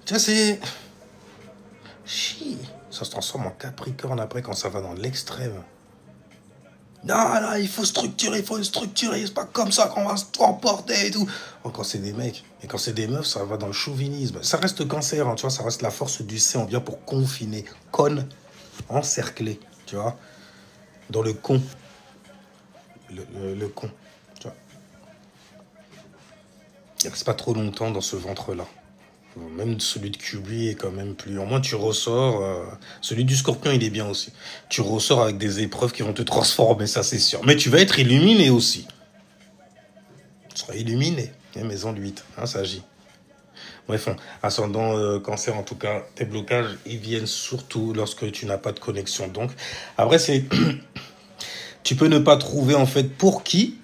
Tu vois, c'est... Ça se transforme en Capricorne après quand ça va dans l'extrême. Non, il faut structurer, c'est pas comme ça qu'on va se emporter et tout. Oh, quand c'est des mecs, et quand c'est des meufs, ça va dans le chauvinisme. Ça reste cancer, hein, tu vois, ça reste la force du C, on vient pour confiner. Encercler, tu vois. Dans le con. Le con, tu vois. Il reste pas trop longtemps dans ce ventre-là. Même celui de QB est quand même plus... Au moins, tu ressors... Celui du Scorpion, il est bien aussi. Tu ressors avec des épreuves qui vont te transformer, ça c'est sûr. Mais tu vas être illuminé aussi. Tu seras illuminé. Maison de 8, hein, ça agit. Bref, ascendant cancer, en tout cas, tes blocages, ils viennent surtout lorsque tu n'as pas de connexion. Donc, après, c'est... tu peux ne pas trouver, en fait, pour qui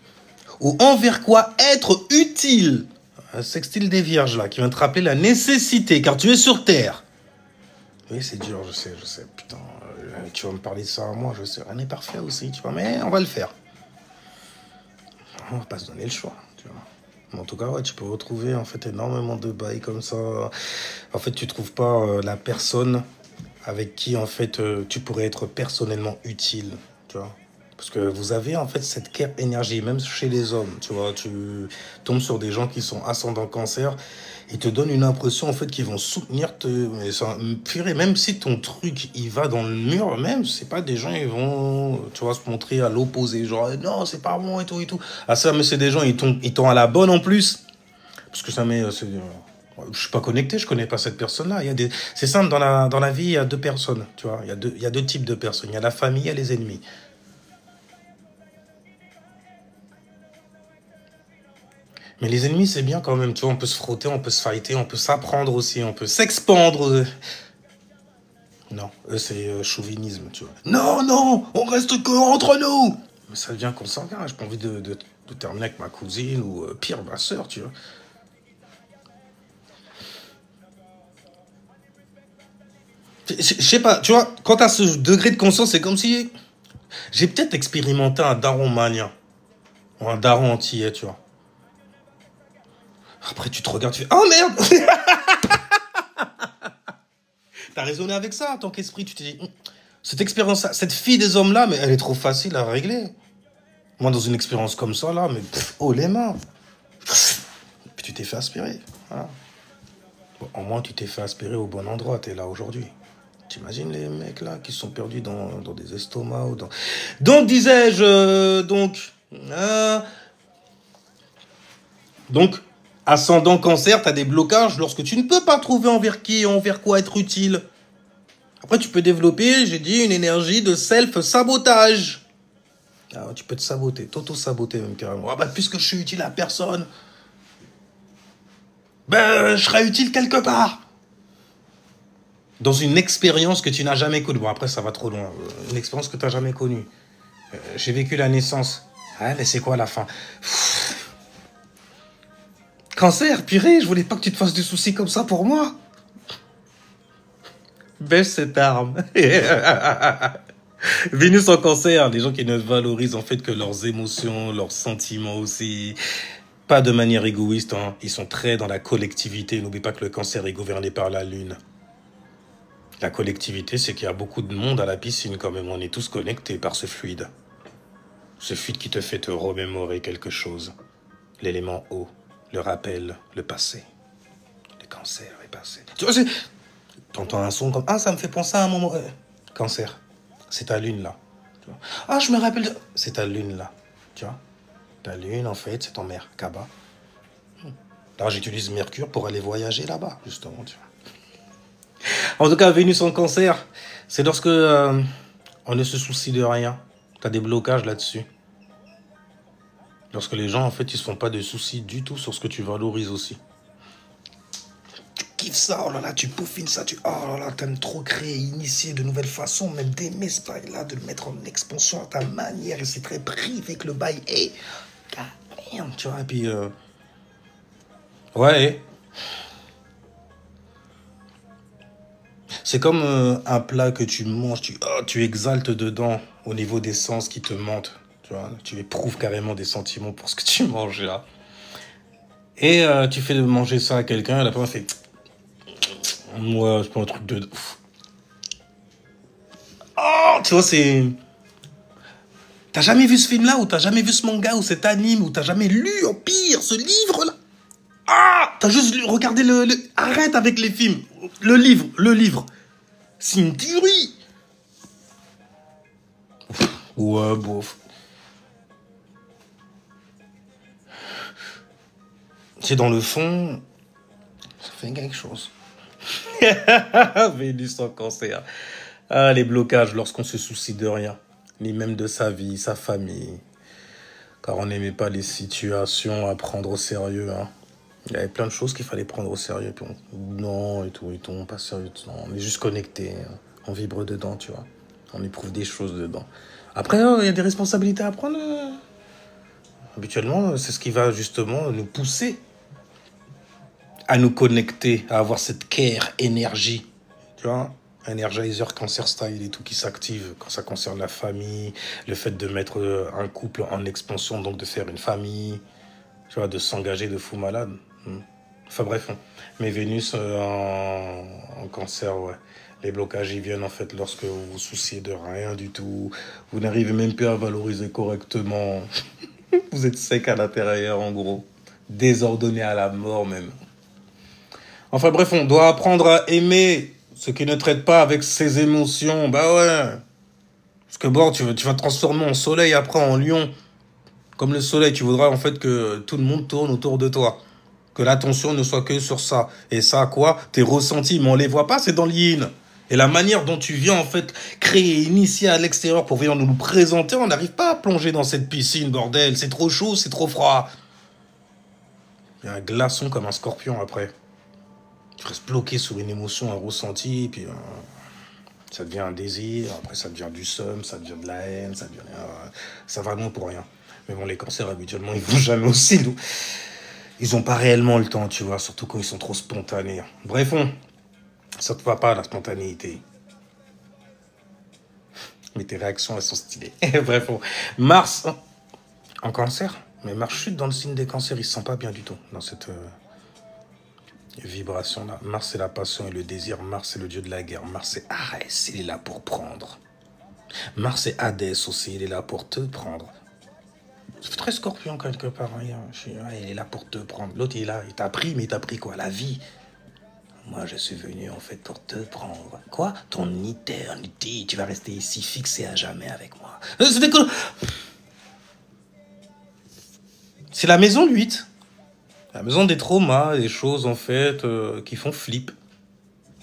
ou envers quoi être utile. Un sextile des vierges, là, qui vient te rappeler la nécessité, car tu es sur Terre. Oui, c'est dur, je sais. Putain, tu vas me parler de ça à moi, je sais. Rien n'est parfait aussi, tu vois, mais on va le faire. On va pas se donner le choix, tu vois. Mais en tout cas, ouais, tu peux retrouver, en fait, énormément de bails comme ça. En fait, tu trouves pas la personne avec qui, en fait, tu pourrais être personnellement utile, tu vois. Parce que vous avez en fait cette quête énergie, même chez les hommes, tu vois, tu tombes sur des gens qui sont ascendants cancer, ils te donnent une impression en fait qu'ils vont soutenir, mais ça, purée, même si ton truc il va dans le mur, même c'est pas des gens ils vont, tu vois, se montrer à l'opposé, genre non c'est pas bon et tout. Ah ça, mais c'est des gens ils tombent à la bonne en plus, parce que ça met, je suis pas connecté, je connais pas cette personne-là. C'est simple dans la vie, il y a deux personnes, tu vois, il y a deux types de personnes, il y a la famille et les ennemis. Mais les ennemis, c'est bien quand même, tu vois, on peut se frotter, on peut se fighter, on peut s'apprendre aussi, on peut s'expandre. Non, eux, c'est chauvinisme, tu vois. Non, on reste que entre nous. Mais ça devient consanguin, j'ai pas envie de terminer avec ma cousine ou pire, ma soeur, tu vois. Je sais pas, tu vois, quand t'as ce degré de conscience, c'est comme si... J'ai peut-être expérimenté un daron mania, ou un daron antillais, tu vois. Après, tu te regardes, tu fais « Oh merde !» T'as raisonné avec ça en tant qu'esprit, tu t'es dit cette expérience-là, cette fille des hommes-là, mais elle est trop facile à régler. Moi, dans une expérience comme ça, là, mais oh les mains. Puis tu t'es fait aspirer. Voilà. Bon, au moins, tu t'es fait aspirer au bon endroit, t'es là aujourd'hui. T'imagines les mecs là qui sont perdus dans des estomacs ou dans... Donc, disais-je, donc, ascendant cancer, t'as des blocages lorsque tu ne peux pas trouver envers qui et envers quoi être utile. Après, tu peux développer, j'ai dit, une énergie de self-sabotage. Ah, tu peux te saboter, t'auto-saboter même carrément. Ah bah, puisque je suis utile à personne, ben, je serai utile quelque part. Dans une expérience que tu n'as jamais connue. Bon, après, ça va trop loin. Une expérience que tu n'as jamais connue. J'ai vécu la naissance. Ah, mais c'est quoi la fin? Cancer, purée, je voulais pas que tu te fasses des soucis comme ça pour moi. Baisse cette arme. Vénus en cancer, les gens qui ne valorisent en fait que leurs émotions, leurs sentiments aussi. Pas de manière égoïste, hein. Ils sont très dans la collectivité. N'oublie pas que le cancer est gouverné par la lune. La collectivité, c'est qu'il y a beaucoup de monde à la piscine quand même. On est tous connectés par ce fluide. Ce fluide qui te fait te remémorer quelque chose. L'élément eau, le rappel, le passé. Le cancer est passé. Tu vois, t'entends un son comme... Ah, ça me fait penser à un moment... Cancer, c'est ta lune là. Ah, je me rappelle... C'est ta lune, là. Tu vois? Ta lune, en fait, c'est ton mère, Kaba. Là, j'utilise Mercure pour aller voyager là-bas, justement, tu vois. En tout cas, Vénus en Cancer, c'est lorsque on ne se soucie de rien. Tu as des blocages là-dessus. Lorsque les gens, en fait, ils se font pas de soucis du tout sur ce que tu valorises aussi. Tu kiffes ça, oh là là, tu peaufines ça, oh là là, t'aimes trop créer, initier de nouvelles façons, même d'aimer ce bail-là, de le mettre en expansion à ta manière, et c'est très privé que le bail est. Merde, tu vois, et puis... Ouais. C'est comme un plat que tu manges, tu exaltes dedans au niveau des sens qui te mentent. Tu vois, tu éprouves carrément des sentiments pour ce que tu manges là. Et tu fais de manger ça à quelqu'un, et la personne fait... Moi, c'est pas un truc de... Oh, tu vois, c'est... T'as jamais vu ce film-là, ou t'as jamais vu ce manga, ou cet anime, ou t'as jamais lu, au pire, ce livre-là? Ah, t'as juste regardé le... Arrête avec les films. Le livre. C'est une tuerie. Ouais, bof. C'est dans le fond, ça fait quelque chose. Vénus en Cancer. Ah, les blocages lorsqu'on se soucie de rien, ni même de sa vie, sa famille. Car on n'aimait pas les situations à prendre au sérieux. Hein. Il y avait plein de choses qu'il fallait prendre au sérieux. Puis non, et tout, pas sérieux. Non, on est juste connecté. Hein. On vibre dedans, tu vois. On éprouve des choses dedans. Après, il y a des responsabilités à prendre. Habituellement, c'est ce qui va justement nous pousser à nous connecter, à avoir cette care énergie. Tu vois, Energizer Cancer Style et tout qui s'active quand ça concerne la famille, le fait de mettre un couple en expansion, donc de faire une famille, tu vois, de s'engager de fou malade. Enfin bref, mais Vénus en Cancer, ouais. Les blocages, ils viennent en fait lorsque vous vous souciez de rien du tout. Vous n'arrivez même plus à valoriser correctement. Vous êtes sec à l'intérieur, en gros. Désordonné à la mort, même. Enfin bref, on doit apprendre à aimer ce qui ne traite pas avec ses émotions. Bah ouais. Parce que bon, tu vas te transformer en soleil après, en lion. Comme le soleil, tu voudras en fait que tout le monde tourne autour de toi. Que l'attention ne soit que sur ça. Et ça, quoi? Tes ressentis, mais on les voit pas, c'est dans l'yin. Et la manière dont tu viens, en fait, créer, initier à l'extérieur pour venir nous présenter, on n'arrive pas à plonger dans cette piscine, bordel. C'est trop chaud, c'est trop froid. Il y a un glaçon comme un scorpion, après. Tu restes bloqué sur une émotion, un ressenti, puis ça devient un désir, après ça devient du seum, ça devient de la haine, ça va loin pour rien. Mais bon, les cancers, habituellement, ils vont jamais aussi. Ils n'ont pas réellement le temps, tu vois, surtout quand ils sont trop spontanés. Bref, ça te va pas, la spontanéité. Mais tes réactions, elles sont stylées. Bref, Mars en Cancer. Mais Mars chute dans le signe des cancers, il se sent pas bien du tout dans cette vibration-là. Mars, c'est la passion et le désir. Mars, c'est le dieu de la guerre. Mars, c'est Arès, il est là pour prendre. Mars, c'est Hadès aussi, il est là pour te prendre. C'est très scorpion quelque part. Hein. Il est là pour te prendre. L'autre, il est là, il t'a pris, mais il t'a pris quoi? La vie. Moi, je suis venu en fait pour te prendre. Quoi? Ton éternité. Tu vas rester ici fixé à jamais avec moi. C'était quoi? C'est la maison 8. La maison des traumas, des choses en fait qui font flip.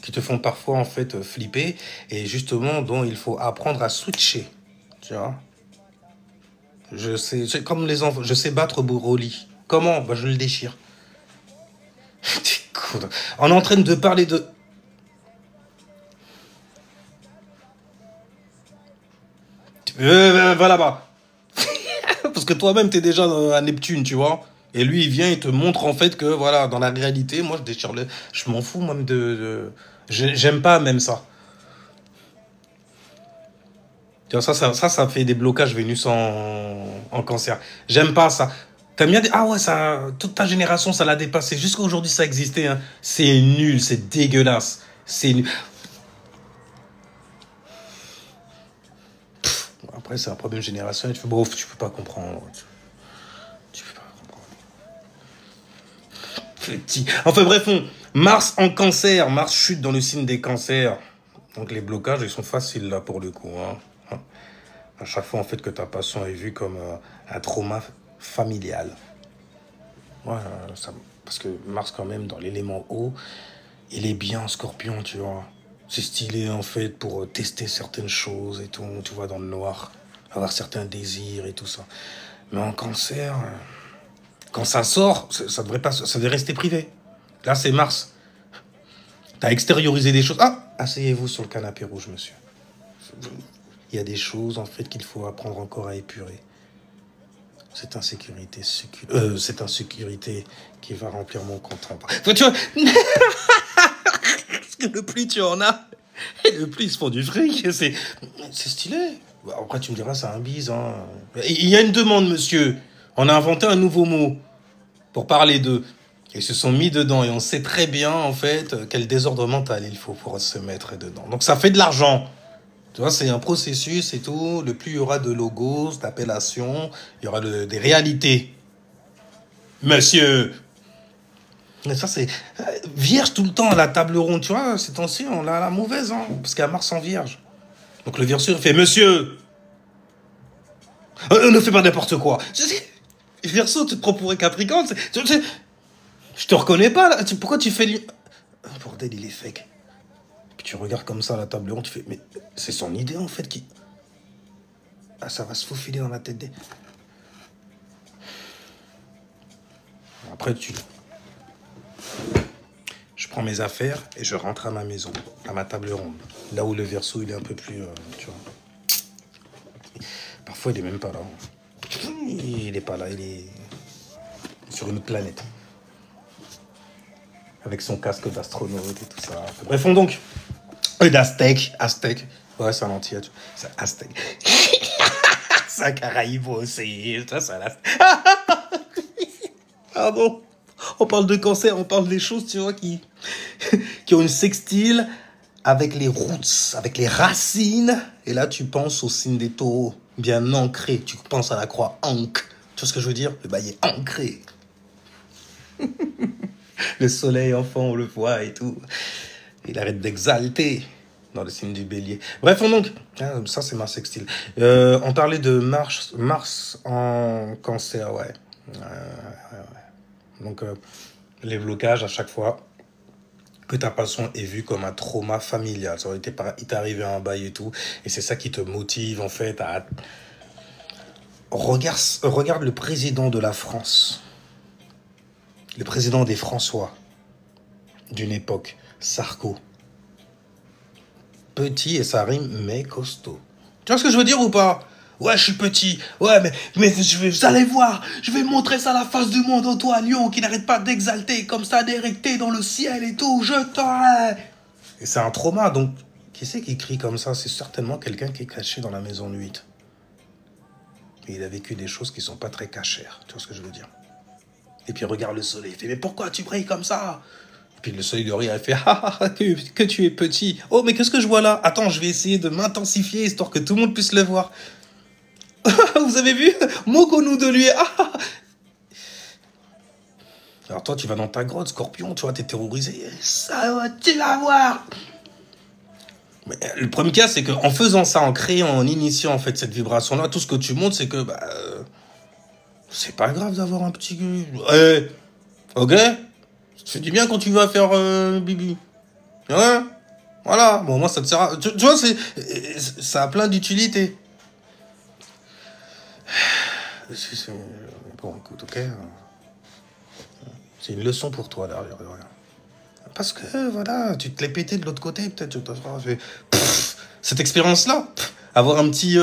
Qui te font parfois en fait flipper. Et justement, dont il faut apprendre à switcher. Tu vois? Je sais, comme les enfants, je sais battre Broly. Comment? Bah, je le déchire. On est en train de parler de... Va là-bas. Parce que toi-même, t'es déjà à Neptune, tu vois. Et lui, il vient et te montre en fait que, voilà, dans la réalité, moi, je déchire le... Je m'en fous, même J'aime pas même ça. Tu vois, ça fait des blocages Vénus en Cancer. J'aime pas ça. T'aimes bien... Ah ouais, ça... Toute ta génération, ça l'a dépassé. Jusqu'à aujourd'hui, ça existait. Hein. C'est nul, c'est dégueulasse. C'est nul. Après, c'est un problème générationnel. Tu fais, bon, tu peux pas comprendre. Tu peux pas comprendre. Petit. Enfin bref, Mars en Cancer. Mars chute dans le signe des cancers. Donc les blocages, ils sont faciles là pour le coup. Hein. À chaque fois, en fait, que ta passion est vue comme un trauma familial. Ouais, parce que Mars, quand même, dans l'élément eau, il est bien Scorpion, tu vois. C'est stylé, en fait, pour tester certaines choses et tout, tu vois, dans le noir. Avoir certains désirs et tout ça. Mais en Cancer, quand ça sort, ça devrait pas, ça devrait rester privé. Là, c'est Mars. T'as extériorisé des choses. Ah, asseyez-vous sur le canapé rouge, monsieur. Il y a des choses, en fait, qu'il faut apprendre encore à épurer. Cette insécurité, cette insécurité qui va remplir mon compte en banque. Tu vois, parce que le plus tu en as, et le plus ils se font du fric. C'est stylé. Après, tu me diras, c'est un bise. Hein. Il y a une demande, monsieur. On a inventé un nouveau mot pour parler d'eux. Ils se sont mis dedans et on sait très bien, en fait, quel désordre mental il faut pour se mettre dedans. Donc, ça fait de l'argent. Tu vois, c'est un processus et tout. Le plus il y aura de logos, d'appellations, il y aura des réalités. Monsieur. Mais ça, c'est vierge tout le temps à la table ronde. Tu vois, ces temps-ci, on a la mauvaise, hein, parce qu'il y a Mars en vierge. Donc le Verseau fait monsieur. Ne fais pas n'importe quoi. Verseau, tu te prends pour un Capricorne. Je te reconnais pas, là. Pourquoi tu fais... Bordel, il est fake. Puis tu regardes comme ça à la table ronde, tu fais... Mais c'est son idée, en fait, qui... Ah, ça va se faufiler dans la tête des... Après, je prends mes affaires et je rentre à ma maison, à ma table ronde. Là où le Verseau, il est un peu plus... tu vois. Parfois, il est même pas là. Il est pas là, il est sur une autre planète. Avec son casque d'astronaute et tout ça. Bref, on donc... d'Aztèque. Aztèque. Ouais, c'est un entier. C'est Aztèque. C'est un Caraïbe aussi. Ça, c'est un Aztèque. Pardon. On parle de Cancer, on parle des choses, tu vois, qui ont une sextile avec les roots, avec les racines. Et là, tu penses au signe des taureaux, bien ancré. Tu penses à la croix Ankh. Tu vois ce que je veux dire? Le bail est ancré. Le soleil, enfin, on le voit et tout. Il arrête d'exalter dans le signe du bélier. Bref, donc, ça, c'est ma sextile. On parlait de Mars en Cancer, ouais. Donc, les blocages, à chaque fois que ta passion est vue comme un trauma familial. Ça il t'est arrivé un bail et tout. Et c'est ça qui te motive, en fait, à... Regarde le président de la France. Le président des François. D'une époque. Sarko. Petit, et ça rime, mais costaud. Tu vois ce que je veux dire ou pas? Ouais, je suis petit. Ouais, mais vous allez voir. Je vais montrer ça à la face du monde, Antoine Lyon, qui n'arrête pas d'exalter comme ça, d'érecter dans le ciel et tout. Je t'aurai. Et c'est un trauma, donc... Qui c'est qui crie comme ça? C'est certainement quelqu'un qui est caché dans la maison 8. Et il a vécu des choses qui sont pas très cachères. Tu vois ce que je veux dire? Et puis regarde le soleil. Il fait, mais pourquoi tu brilles comme ça? Et puis le soleil de rire, il fait, que tu es petit. Oh, mais qu'est-ce que je vois là? Attends, je vais essayer de m'intensifier, histoire que tout le monde puisse le voir. Vous avez vu? Moquons-nous de lui. Alors toi, tu vas dans ta grotte, Scorpion, tu vois, t'es terrorisé. Ça, tu vas voir. Mais le premier cas, c'est qu'en faisant ça, en créant, en initiant en fait cette vibration-là, tout ce que tu montres, c'est que c'est pas grave d'avoir un petit... Ok? Tu fais du bien quand tu vas faire bibi. Ouais? Voilà. Bon, moi, ça te sert à... Tu vois, ça a plein d'utilités. Bon, écoute, ok. C'est une leçon pour toi, derrière de rien. Parce que, voilà, tu te l'es pété de l'autre côté, peut-être. Cette expérience-là, avoir un petit...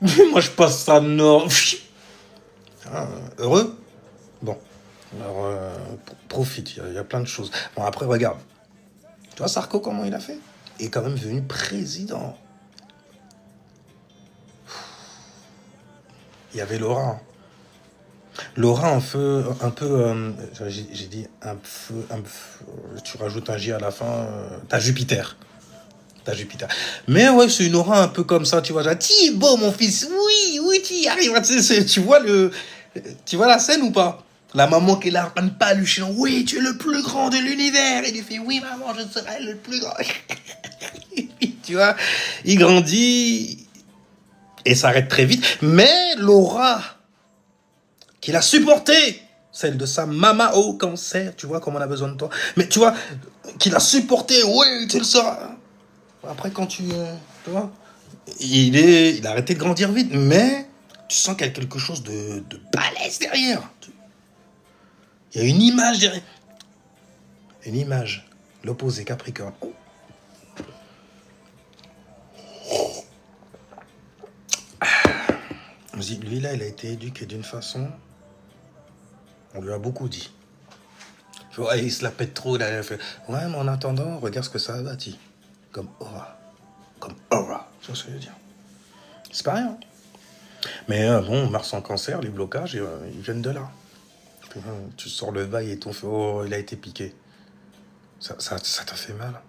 Moi, je passe ça nord. Heureux? Bon. Alors, profite, il y a plein de choses. Bon, après, regarde. Tu vois, Sarko, comment il a fait? Il est quand même devenu président. Il y avait Laura. Laura, un peu, j'ai dit un feu, tu rajoutes un J à la fin, t'as Jupiter. Mais ouais, c'est une aura un peu comme ça, tu vois, genre, t'y es beau, mon fils, oui, tu y arrives, tu vois la scène ou pas? La maman qui est là en train de palucher, oui, tu es le plus grand de l'univers, et il lui fait, oui, maman, je serai le plus grand. Tu vois, il grandit, et s'arrête très vite. Mais l'aura qu'il a supportée, celle de sa maman au cancer, tu vois, comme on a besoin de toi. Mais tu vois, qu'il a supporté, oui, tu le sauras. Après, quand tu vois, il a arrêté de grandir vite, mais tu sens qu'il y a quelque chose de balèze derrière. Il y a une image derrière. Une image, l'opposé, Capricorne. Lui, là, il a été éduqué d'une façon... On lui a beaucoup dit. Ouais, il se la pète trop. Là, il a fait, ouais, mais en attendant, regarde ce que ça a bâti. Comme aura. Comme aura. Tu vois ce que je veux dire? C'est pas rien. Mais bon, Mars en cancer, les blocages, ils viennent de là. Puis, tu sors le bail et ton fait, oh, il a été piqué. Ça t'a fait mal.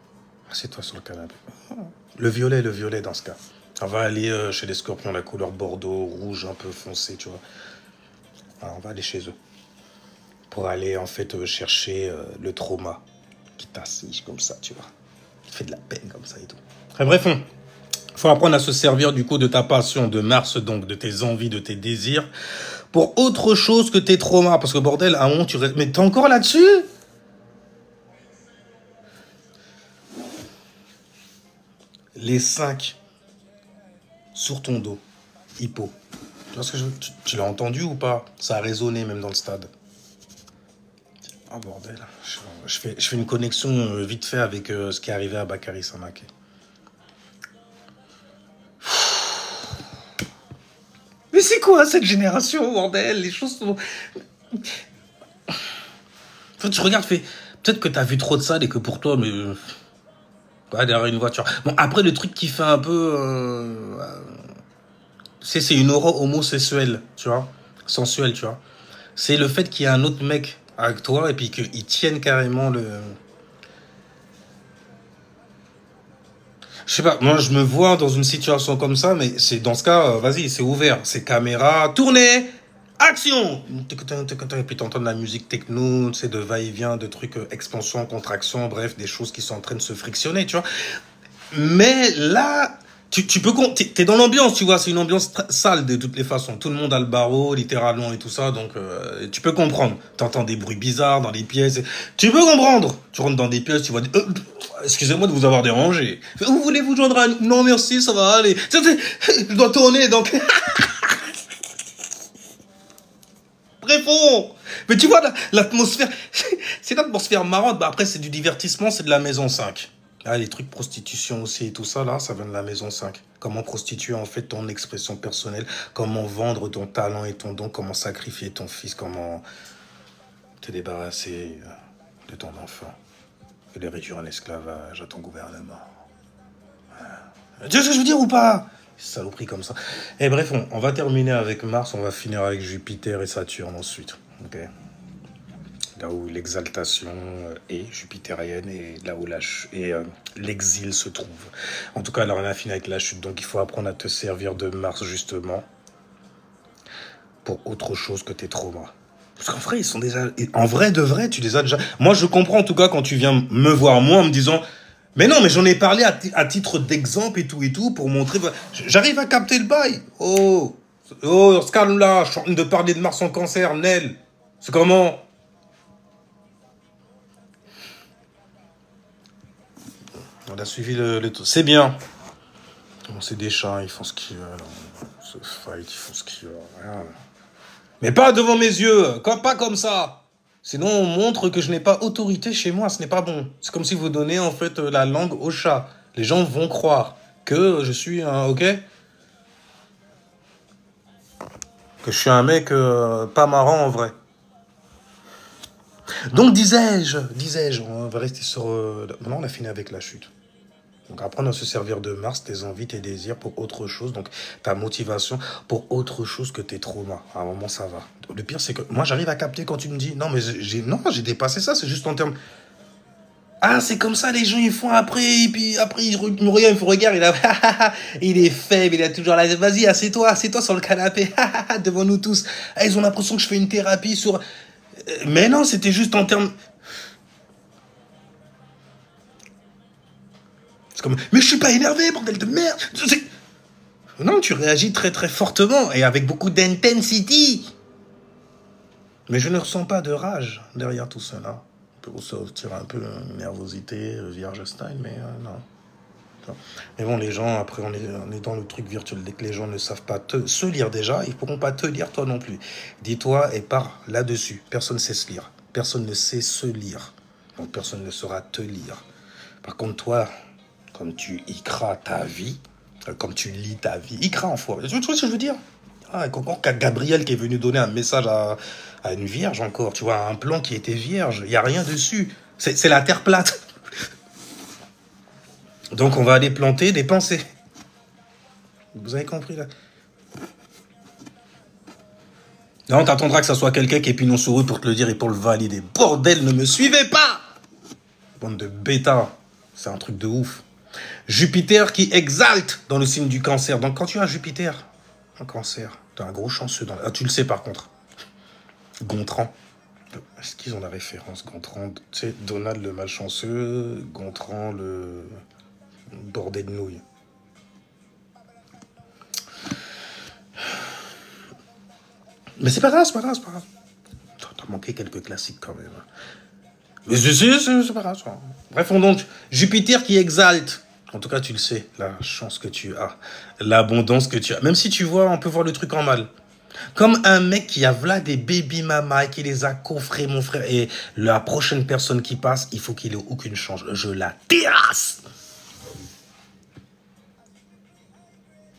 Assieds-toi sur le canapé. Le violet dans ce cas. On va aller chez les scorpions, la couleur bordeaux, rouge, un peu foncé, tu vois. Alors, on va aller chez eux. Pour aller, en fait, chercher le trauma qui t'assige comme ça, tu vois. Qui fait de la peine comme ça et tout. Enfin, bref, il faut apprendre à se servir, du coup, de ta passion, de Mars, donc, de tes envies, de tes désirs, pour autre chose que tes traumas. Parce que, bordel, à un moment, tu restes... Mais t'es encore là-dessus? Les 5 sur ton dos, hippo. Tu vois ce que tu l'as entendu ou pas? Ça a résonné même dans le stade. Oh bordel, je fais une connexion vite fait avec ce qui est arrivé à Bakary Samaké. Mais c'est quoi cette génération, bordel? Les choses sont... Enfin, tu regardes, peut-être que t'as vu trop de ça et que pour toi, mais... Ouais, derrière une voiture. Bon, après, le truc qui fait un peu... c'est une aura homosexuelle, tu vois. Sensuelle, tu vois. C'est le fait qu'il y ait un autre mec avec toi et puis qu'ils tiennent carrément le... Je sais pas, moi je me vois dans une situation comme ça, mais c'est dans ce cas, vas-y, c'est ouvert. C'est caméra, tournez, action. Et puis t'entends de la musique techno, tu sais, de va-et-vient, de trucs expansion, contraction, bref, des choses qui sont en train de se frictionner, tu vois. Mais là... Tu peux... T'es dans l'ambiance, tu vois, c'est une ambiance sale de toutes les façons. Tout le monde a le barreau, littéralement, et tout ça, donc tu peux comprendre. T'entends des bruits bizarres dans les pièces. Tu peux comprendre. Tu rentres dans des pièces, tu vois... excusez-moi de vous avoir dérangé. Vous voulez vous joindre à... Non, merci, ça va aller. Je dois tourner, donc... Bref, mais tu vois, l'atmosphère... c'est une atmosphère marrante. Bah, après, c'est du divertissement, c'est de la maison 5. Ah, les trucs prostitution aussi et tout ça, là, ça vient de la maison 5. Comment prostituer, en fait, ton expression personnelle, comment vendre ton talent et ton don, comment sacrifier ton fils, comment te débarrasser de ton enfant et le réduire en esclavage à ton gouvernement. Tu sais ce que je veux dire ou pas? Saloperie comme ça. Et bref, on va terminer avec Mars, on va finir avec Jupiter et Saturne ensuite. Ok. Là où l'exaltation est jupitérienne et là où l'exil se trouve. En tout cas, elle n'a rien à finir avec la chute. Donc, il faut apprendre à te servir de Mars, justement, pour autre chose que tes traumas. Parce qu'en vrai, ils sont déjà... En vrai, de vrai, tu les as déjà... Moi, je comprends, en tout cas, quand tu viens me voir, moi, en me disant... Mais non, mais j'en ai parlé à titre d'exemple et tout, pour montrer... J'arrive à capter le bail. Oh, on se calme là. Je suis en train de parler de Mars en cancer, Nel. C'est comment? On a suivi le tout. C'est bien. Bon, c'est des chats, ils font ce qu'ils veulent. Se fight, ils font ce qu'ils veulent. Rien. Mais pas devant mes yeux. Pas comme ça. Sinon, on montre que je n'ai pas autorité chez moi. Ce n'est pas bon. C'est comme si vous donnez, en fait, la langue au chat. Les gens vont croire que je suis un... Ok? Que je suis un mec pas marrant, en vrai. Donc, disais-je, on va rester sur... Maintenant, on a fini avec la chute. Donc, apprendre à se servir de Mars, tes envies, tes désirs pour autre chose. Donc, ta motivation pour autre chose que tes traumas. À un moment, ça va. Le pire, c'est que moi, j'arrive à capter quand tu me dis, non, mais j'ai dépassé ça, c'est juste en termes... Ah, c'est comme ça, les gens, ils font après, et puis après, ils me regardent, ils me regardent, il est faible, il a toujours la... Vas-y, assieds-toi sur le canapé, devant nous tous. Ah, ils ont l'impression que je fais une thérapie sur... Mais non, c'était juste en termes... C'est comme, mais je suis pas énervé, bordel de merde. Non, tu réagis très très fortement et avec beaucoup d'intensity. Mais je ne ressens pas de rage derrière tout cela. On peut ressortir un peu nervosité, vierge style, mais non. Mais bon, les gens, après, on est dans le truc virtuel. Dès que les gens ne savent pas se lire déjà, ils ne pourront pas te lire toi non plus. Dis-toi et pars là-dessus. Personne ne sait se lire. Personne ne sait se lire. Donc personne ne saura te lire. Par contre, toi, comme tu icras ta vie, comme tu lis ta vie, icras en foi. Tu vois ce que je veux dire? Encore Gabriel qui est venu donner un message à une vierge encore. Tu vois, un plan qui était vierge. Il n'y a rien dessus. C'est la terre plate. Donc on va aller planter des pensées. Vous avez compris là? Non, t'attendras que ça soit quelqu'un qui est pignon sur rue pour te le dire et pour le valider. Bordel, ne me suivez pas! Bande de bêta. C'est un truc de ouf. Jupiter qui exalte dans le signe du cancer. Donc quand tu as Jupiter en cancer, t'as un gros chanceux. Tu le sais par contre. Gontran. Est-ce qu'ils ont la référence? Gontran, tu sais, Donald le malchanceux, Gontran le bordel de nouilles. Mais c'est pas grave, c'est pas grave, c'est pas grave. T'as manqué quelques classiques quand même. Mais c'est pas grave. C'est pas grave. Bref, donc, Jupiter qui exalte. En tout cas, tu le sais, la chance que tu as, l'abondance que tu as. Même si tu vois, on peut voir le truc en mal. Comme un mec qui a v'là des baby mama et qui les a coffrés, mon frère. Et la prochaine personne qui passe, il faut qu'il ait aucune chance. Je la terrasse.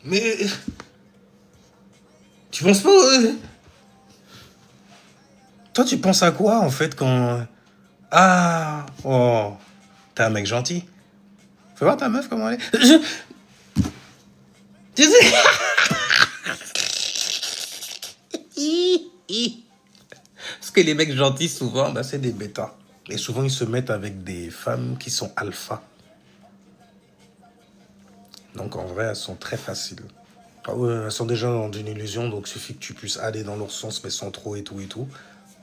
Mais... Tu penses pas... Toi, tu penses à quoi, en fait, quand... Ah... Oh... T'es un mec gentil. Fais voir ta meuf, comment elle est. Tu sais... Parce que les mecs gentils, souvent, bah, c'est des bêtas. Et souvent, ils se mettent avec des femmes qui sont alpha. Donc, en vrai, elles sont très faciles. Ah ouais, elles sont déjà dans une illusion, donc il suffit que tu puisses aller dans leur sens, mais sans trop et tout et tout.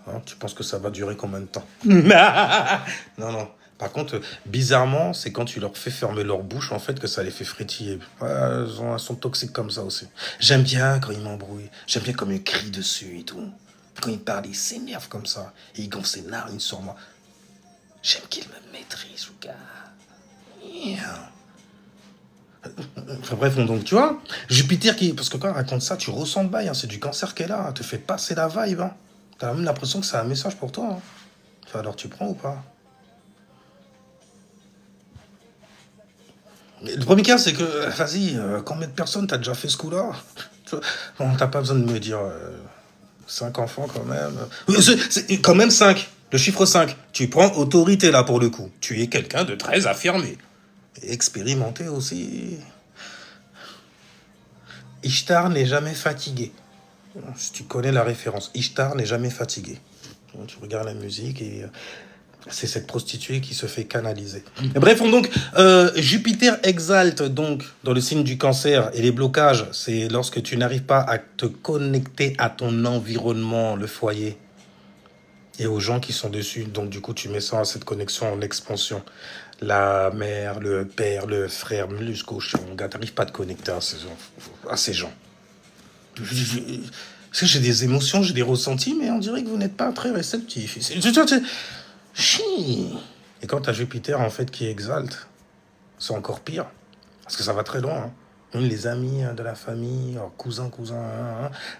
Hein, tu penses que ça va durer combien de temps? Non, non. Par contre, bizarrement, c'est quand tu leur fais fermer leur bouche, en fait, que ça les fait frétiller. Ouais, elles sont toxiques comme ça aussi. J'aime bien quand ils m'embrouillent. J'aime bien comme ils crient dessus et tout. Quand ils parlent, ils s'énervent comme ça. Et ils gonflent ses narines sur moi. J'aime qu'ils me maîtrisent, le gars. Yeah. Enfin bref, donc tu vois, Jupiter qui... Parce que quand elle raconte ça, tu ressens le bail, hein, c'est du cancer qu'elle a. Elle te fait passer la vibe. Hein. T'as même l'impression que c'est un message pour toi. Hein. Enfin, alors tu prends ou pas? Le premier cas, c'est que, vas-y, combien de personnes t'as déjà fait ce coup-là? Bon, t'as pas besoin de me dire 5 enfants quand même. C'est quand même 5. Le chiffre 5. Tu prends autorité là pour le coup. Tu es quelqu'un de très affirmé. Et expérimenté aussi. Ishtar n'est jamais fatigué. Si tu connais la référence, Ishtar n'est jamais fatigué. Tu regardes la musique et... c'est cette prostituée qui se fait canaliser. Bref, donc, Jupiter exalte donc dans le signe du cancer et les blocages, c'est lorsque tu n'arrives pas à te connecter à ton environnement, le foyer, et aux gens qui sont dessus. Donc, du coup, tu mets ça à cette connexion en expansion. La mère, le père, le frère, jusqu'au chien. Gars, t'arrives pas à te connecter à ces gens. Parce que j'ai des émotions, j'ai des ressentis, mais on dirait que vous n'êtes pas très réceptifs. Et quand t'as Jupiter, en fait, qui exalte, c'est encore pire. Parce que ça va très loin. Hein. Même les amis de la famille, cousins,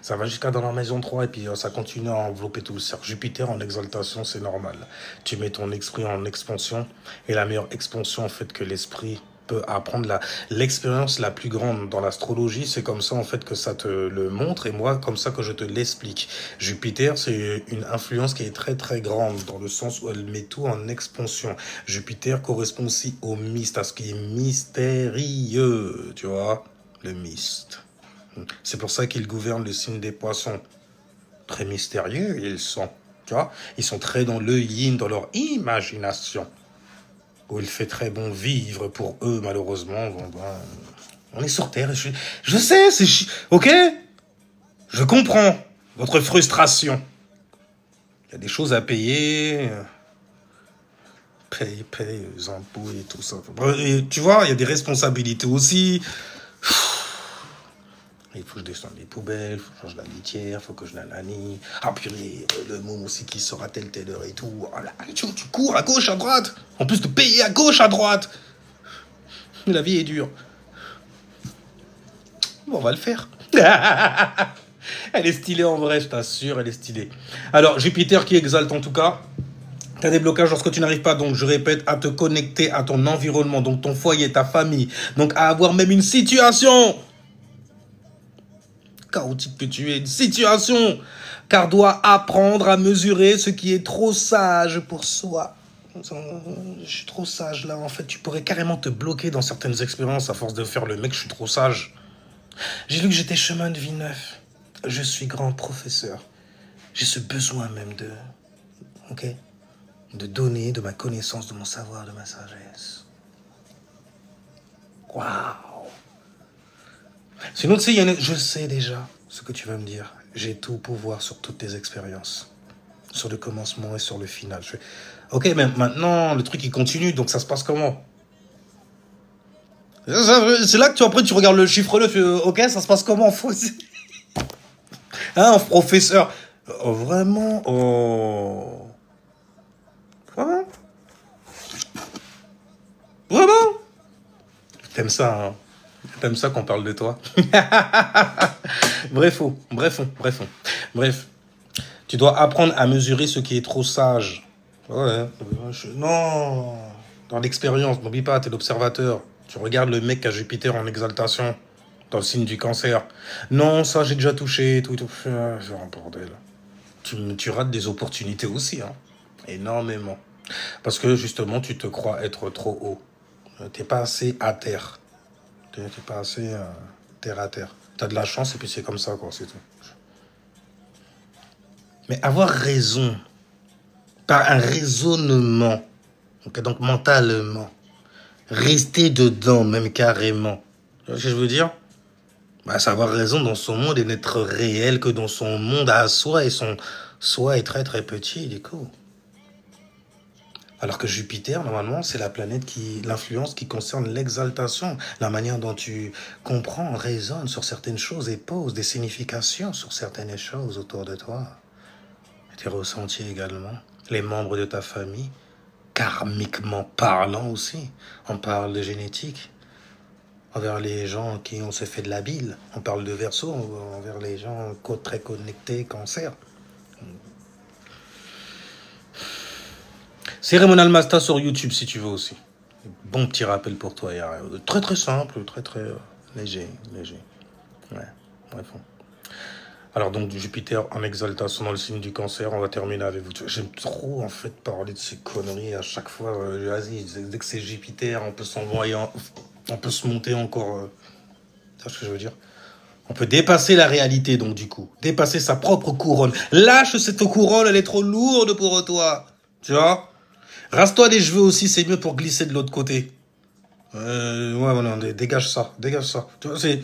ça va jusqu'à dans la maison 3 et puis ça continue à envelopper tout le cercle. Jupiter en exaltation, c'est normal. Tu mets ton esprit en expansion et la meilleure expansion, en fait, que l'esprit peut apprendre, l'expérience la plus grande dans l'astrologie, c'est comme ça en fait que ça te le montre et moi comme ça que je te l'explique. Jupiter, c'est une influence qui est très très grande dans le sens où elle met tout en expansion. Jupiter correspond aussi au myste, à ce qui est mystérieux, tu vois, le myste. C'est pour ça qu'il gouverne le signe des poissons. Très mystérieux ils sont, tu vois, ils sont très dans le yin, dans leur imagination. Où il fait très bon vivre pour eux, malheureusement. Bon, on est sur Terre. Je sais, c'est ok? Je comprends votre frustration. Il y a des choses à payer. Paye les impôts et tout ça. Et, tu vois, il y a des responsabilités aussi. Il faut que je descende les poubelles, il faut que je change la litière, il faut que je la lanie. Ah purée, le môme aussi qui sort à telle heure et tout. Oh là, tu cours à gauche, à droite. En plus de payer à gauche, à droite. La vie est dure. Bon, on va le faire. Elle est stylée en vrai, je t'assure, elle est stylée. Alors, Jupiter qui exalte en tout cas. Tu as des blocages lorsque tu n'arrives pas, donc je répète, à te connecter à ton environnement, donc ton foyer, ta famille. Donc à avoir même une situation chaotique que tu es, une situation, car doit apprendre à mesurer ce qui est trop sage pour soi. Je suis trop sage là, en fait, tu pourrais carrément te bloquer dans certaines expériences à force de faire le mec, je suis trop sage. J'ai lu que j'étais chemin de vie neuf. Je suis grand professeur. J'ai ce besoin même de... Ok ? De donner de ma connaissance, de mon savoir, de ma sagesse. Waouh! Sinon, tu sais, je sais déjà ce que tu vas me dire. J'ai tout pouvoir sur toutes tes expériences. Sur le commencement et sur le final. Ok, mais maintenant, le truc, il continue, donc ça se passe comment? C'est là que après, tu regardes le chiffre 9, ok, ça se passe comment? Hein, professeur? Oh, vraiment? Oh... Vraiment? Vraiment? T'aimes ça, hein? T'aimes ça qu'on parle de toi? Bref. Tu dois apprendre à mesurer ce qui est trop sage. Ouais. Non. Dans l'expérience, n'oublie pas, t'es l'observateur. Tu regardes le mec qui a Jupiter en exaltation, dans le signe du cancer. Non, ça, j'ai déjà touché, tout. C'est un bordel. Tu rates des opportunités aussi, hein. Énormément. Parce que, justement, tu te crois être trop haut. T'es pas assez à terre. T'es pas assez terre à terre. T'as de la chance et puis c'est comme ça, quoi, c'est tout. Mais avoir raison, par un raisonnement, okay, donc mentalement, rester dedans, même carrément. Tu vois ce que je veux dire? Bah, savoir raison dans son monde et n'être réel que dans son monde à soi, et son soi est très très petit, du coup. Alors que Jupiter, normalement, c'est la planète l'influence qui concerne l'exaltation, la manière dont tu comprends, raisonnes sur certaines choses et poses des significations sur certaines choses autour de toi. Et tes ressentis également, les membres de ta famille, karmiquement parlant aussi. On parle de génétique, envers les gens qui ont se fait de la bile. On parle de Verseau, envers les gens très connectés, cancer. Cérémonial Masta sur YouTube si tu veux aussi. Bon petit rappel pour toi. Très très simple, très très léger. Ouais, bref. Alors donc Jupiter en exaltation dans le signe du cancer, on va terminer avec vous. J'aime trop en fait parler de ces conneries à chaque fois. Vas-y, dès que c'est Jupiter, on peut s'envoyer, on peut se monter encore. Tu vois ce que je veux dire? On peut dépasser la réalité donc du coup. Dépasser sa propre couronne. Lâche cette couronne, elle est trop lourde pour toi. Tu vois? Rase-toi les cheveux aussi, c'est mieux pour glisser de l'autre côté. Non, dégage ça. Tu vois, c'est...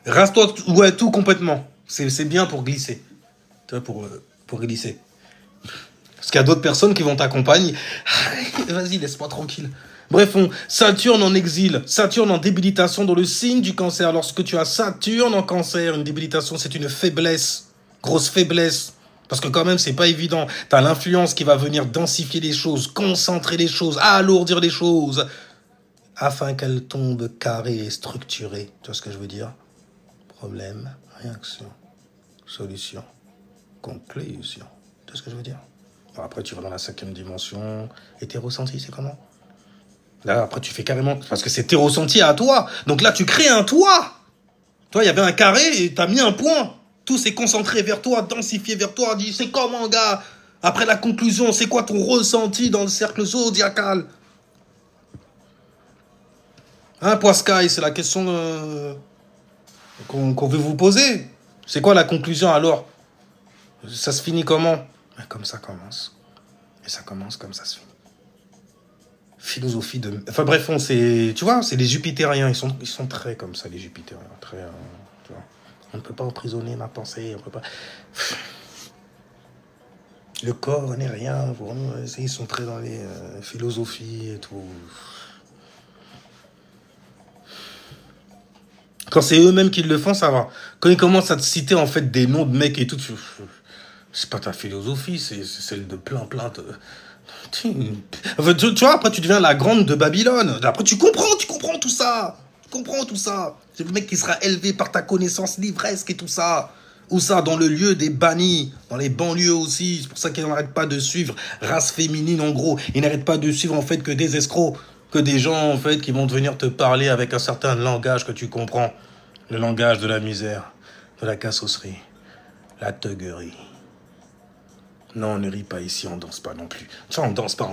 Rase-toi, ouais, tout complètement. C'est bien pour glisser. Tu vois, pour glisser. Parce qu'il y a d'autres personnes qui vont t'accompagner. Vas-y, laisse-moi tranquille. Bref, Saturne en exil, Saturne en débilitation dans le signe du cancer. Lorsque tu as Saturne en cancer, une débilitation, c'est une faiblesse. Grosse faiblesse. Parce que quand même, c'est pas évident. Tu as l'influence qui va venir densifier les choses, concentrer les choses, alourdir les choses, afin qu'elles tombent carrées et structurées. Tu vois ce que je veux dire? Problème, réaction, solution, conclusion. Tu vois ce que je veux dire? Bon, après, tu vas dans la 5e dimension. Et tes ressentis, c'est comment? Là, après, tu fais carrément... Parce que c'est tes ressentis à toi. Donc là, tu crées un toi. Toi, il y avait un carré et tu as mis un point. Tout s'est concentré vers toi, densifié vers toi. Dit, c'est comment, gars? Après la conclusion, c'est quoi ton ressenti dans le cercle zodiacal? Hein, Poiscaille, c'est la question qu'on veut vous poser. C'est quoi la conclusion alors? Ça se finit comment? Comme ça commence. Et ça commence comme ça se finit. Philosophie de... Enfin bref, tu vois, c'est les Jupitériens. Ils sont très comme ça, les Jupitériens. Très... tu vois. On ne peut pas emprisonner ma pensée, on peut pas... Le corps n'est rien, ils sont très dans les philosophies et tout. Quand c'est eux-mêmes qui le font, ça va. Quand ils commencent à te citer en fait des noms de mecs et tout, c'est pas ta philosophie, c'est celle de plein de... Tu vois, après tu deviens la grande de Babylone. Après tu comprends tout ça. Tu comprends tout ça. C'est le mec qui sera élevé par ta connaissance livresque et tout ça. Où ça, dans le lieu des bannis, dans les banlieues aussi. C'est pour ça qu'ils n'arrêtent pas de suivre race féminine en gros. Ils n'arrêtent pas de suivre en fait que des escrocs. Que des gens en fait qui vont venir te parler avec un certain langage que tu comprends. Le langage de la misère, de la cassosserie, la thuggerie. Non, on ne rit pas ici, on danse pas non plus. Ça, on danse pas.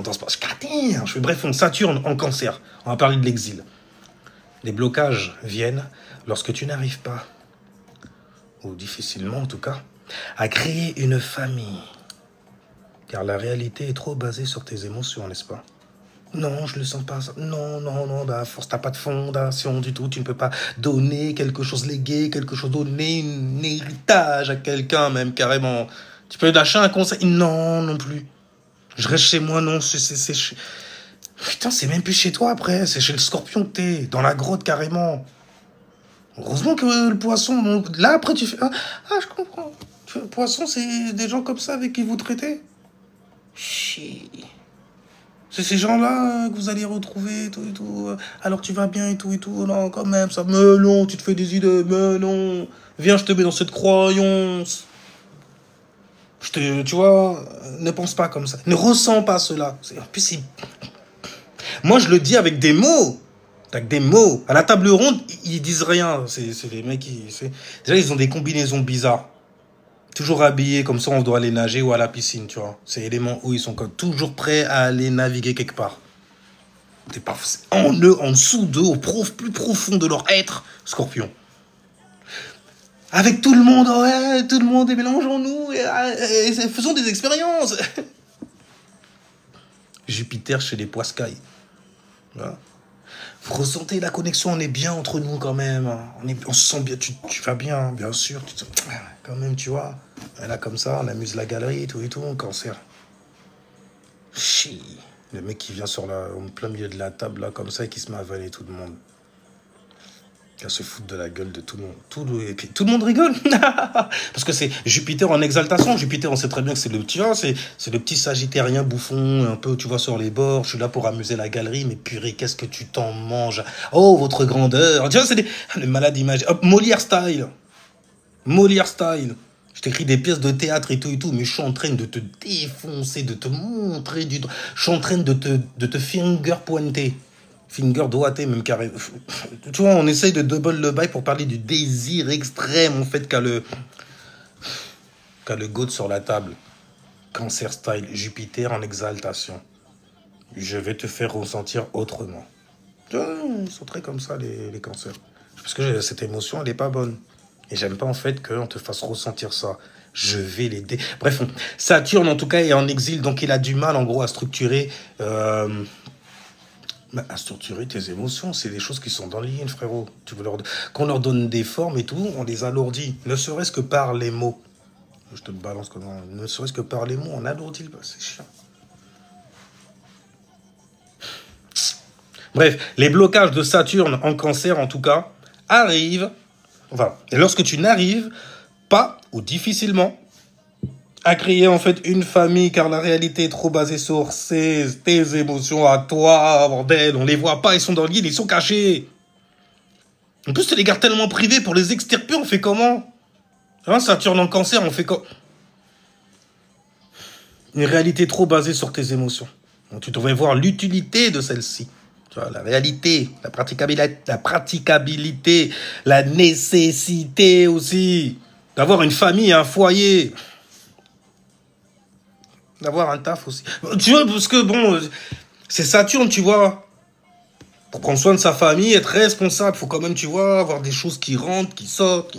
Bref, on Saturne en cancer. On va parler de l'exil. Les blocages viennent lorsque tu n'arrives pas, ou difficilement en tout cas, à créer une famille. Car la réalité est trop basée sur tes émotions, n'est-ce pas? Non, je le sens pas. Non, bah, force, t'as pas de fondation du tout. Tu ne peux pas donner quelque chose, léguer quelque chose, donner un héritage à quelqu'un, même carrément. Tu peux lâcher un conseil? Non plus. Je reste chez moi, non. Putain, c'est même plus chez toi après. C'est chez le scorpion que t'es, dans la grotte carrément. Heureusement que le poisson. Donc, là, après, tu fais. Ah, je comprends. Le poisson, c'est des gens comme ça avec qui vous traitez? Chier. C'est ces gens-là que vous allez retrouver et tout, alors tu vas bien et tout, non, quand même, ça, mais non, tu te fais des idées, mais non, viens, je te mets dans cette croyance. Tu vois, ne pense pas comme ça, ne ressens pas cela. En plus, moi, je le dis avec des mots, à la table ronde, ils disent rien, c'est les mecs qui... Déjà, ils ont des combinaisons bizarres. Toujours habillés, comme ça on doit aller nager ou à la piscine, tu vois. C'est l'élément où ils sont toujours prêts à aller naviguer quelque part. T'es pas en eux, en dessous d'eux, plus profond de leur être, Scorpion. Avec tout le monde, ouais, tout le monde est mélangeons-nous, et faisons des expériences. Jupiter chez les poiscailles. Voilà. Vous ressentez la connexion, on est bien entre nous quand même. On se sent bien, tu vas bien, bien sûr. Quand même, tu vois. Là, comme ça, on amuse la galerie et tout, cancer. Chi. Le mec qui vient en plein milieu de la table, là, comme ça, et qui se met à avaler tout le monde. Qui va se foutre de la gueule de tout le monde. Et puis, tout le monde rigole. Parce que c'est Jupiter en exaltation. Jupiter, on sait très bien que c'est le petit sagittérien bouffon, un peu, tu vois, sur les bords. Je suis là pour amuser la galerie, mais purée, qu'est-ce que tu t'en manges? Oh, votre grandeur. Tu vois, c'est le malade image. Hop, Molière style. Je t'écris des pièces de théâtre et tout, mais je suis en train de te défoncer, de te montrer du doigt. Je suis en train de te finger pointer. Finger doigté, même carré. Tu vois, on essaye de double le bail pour parler du désir extrême, en fait, qu'a le goat sur la table. Cancer style, Jupiter en exaltation. Je vais te faire ressentir autrement. Ils sont très comme ça, les cancers. Parce que cette émotion, elle n'est pas bonne. Et j'aime pas, en fait, qu'on te fasse ressentir ça. Je vais l'aider. Bref, Saturne, en tout cas, est en exil, donc il a du mal, en gros, à structurer... à structurer tes émotions, c'est des choses qui sont dans l'hygiène, frérot. Qu'on leur donne des formes et tout, on les alourdit. Ne serait-ce que par les mots. Je te le balance comme ça. Ne serait-ce que par les mots, on alourdit le... C'est chiant. Bref, les blocages de Saturne en cancer, en tout cas, arrivent... Enfin, et lorsque tu n'arrives pas, ou difficilement, à créer en fait une famille, car la réalité est trop basée sur tes émotions à toi, bordel, on les voit pas, ils sont dans l'île, ils sont cachés. En plus, tu les gardes tellement privés, pour les extirper, on fait comment? Hein, Saturne en cancer, on fait quoi? Une réalité trop basée sur tes émotions. Donc, tu devrais voir l'utilité de celle-ci. Tu vois, la réalité, la praticabilité, la nécessité aussi d'avoir une famille, un foyer. D'avoir un taf aussi. Tu vois, parce que bon, c'est Saturne, tu vois. Pour prendre soin de sa famille, être responsable, faut quand même, tu vois, avoir des choses qui rentrent, qui sortent,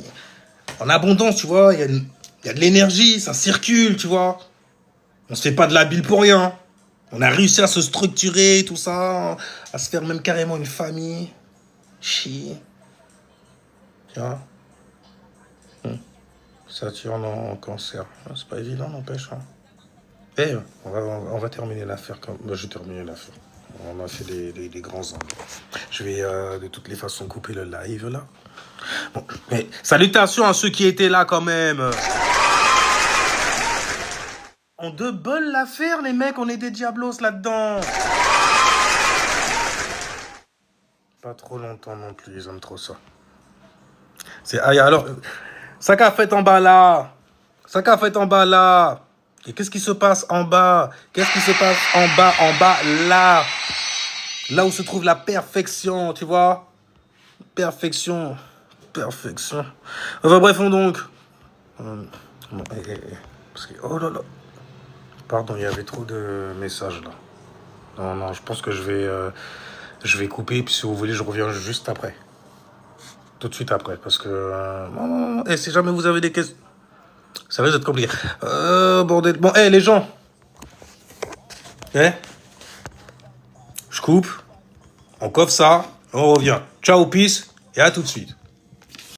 en abondance, tu vois. Il y a de l'énergie, ça circule, tu vois. On se fait pas de la bile pour rien. On a réussi à se structurer, tout ça, à se faire même carrément une famille. Chier. Tu vois. Saturne en cancer. C'est pas évident, n'empêche, hein. Eh, on va terminer l'affaire. Je vais terminer l'affaire. On a fait des grands angles. Je vais de toutes les façons couper le live là. Bon, mais salutations à ceux qui étaient là quand même. On double l'affaire, les mecs, on est des diablos là-dedans. Pas trop longtemps non plus, ils aiment trop ça. C'est alors, ça qu'a fait en bas là. Ça qu'a fait en bas là. Et qu'est-ce qui se passe en bas? Qu'est-ce qui se passe en bas, là? Là où se trouve la perfection, tu vois? Perfection. Perfection. Enfin bref, on donc. Parce que, oh là là. Pardon, il y avait trop de messages là. Non, non, je pense que je vais couper. Puis si vous voulez, je reviens juste après. Tout de suite après. Parce que... Et si jamais vous avez des questions... Ça risque d'être compliqué. Bordel. Bon, les gens. Je coupe. On coffre ça. On revient. Ciao, peace. Et à tout de suite.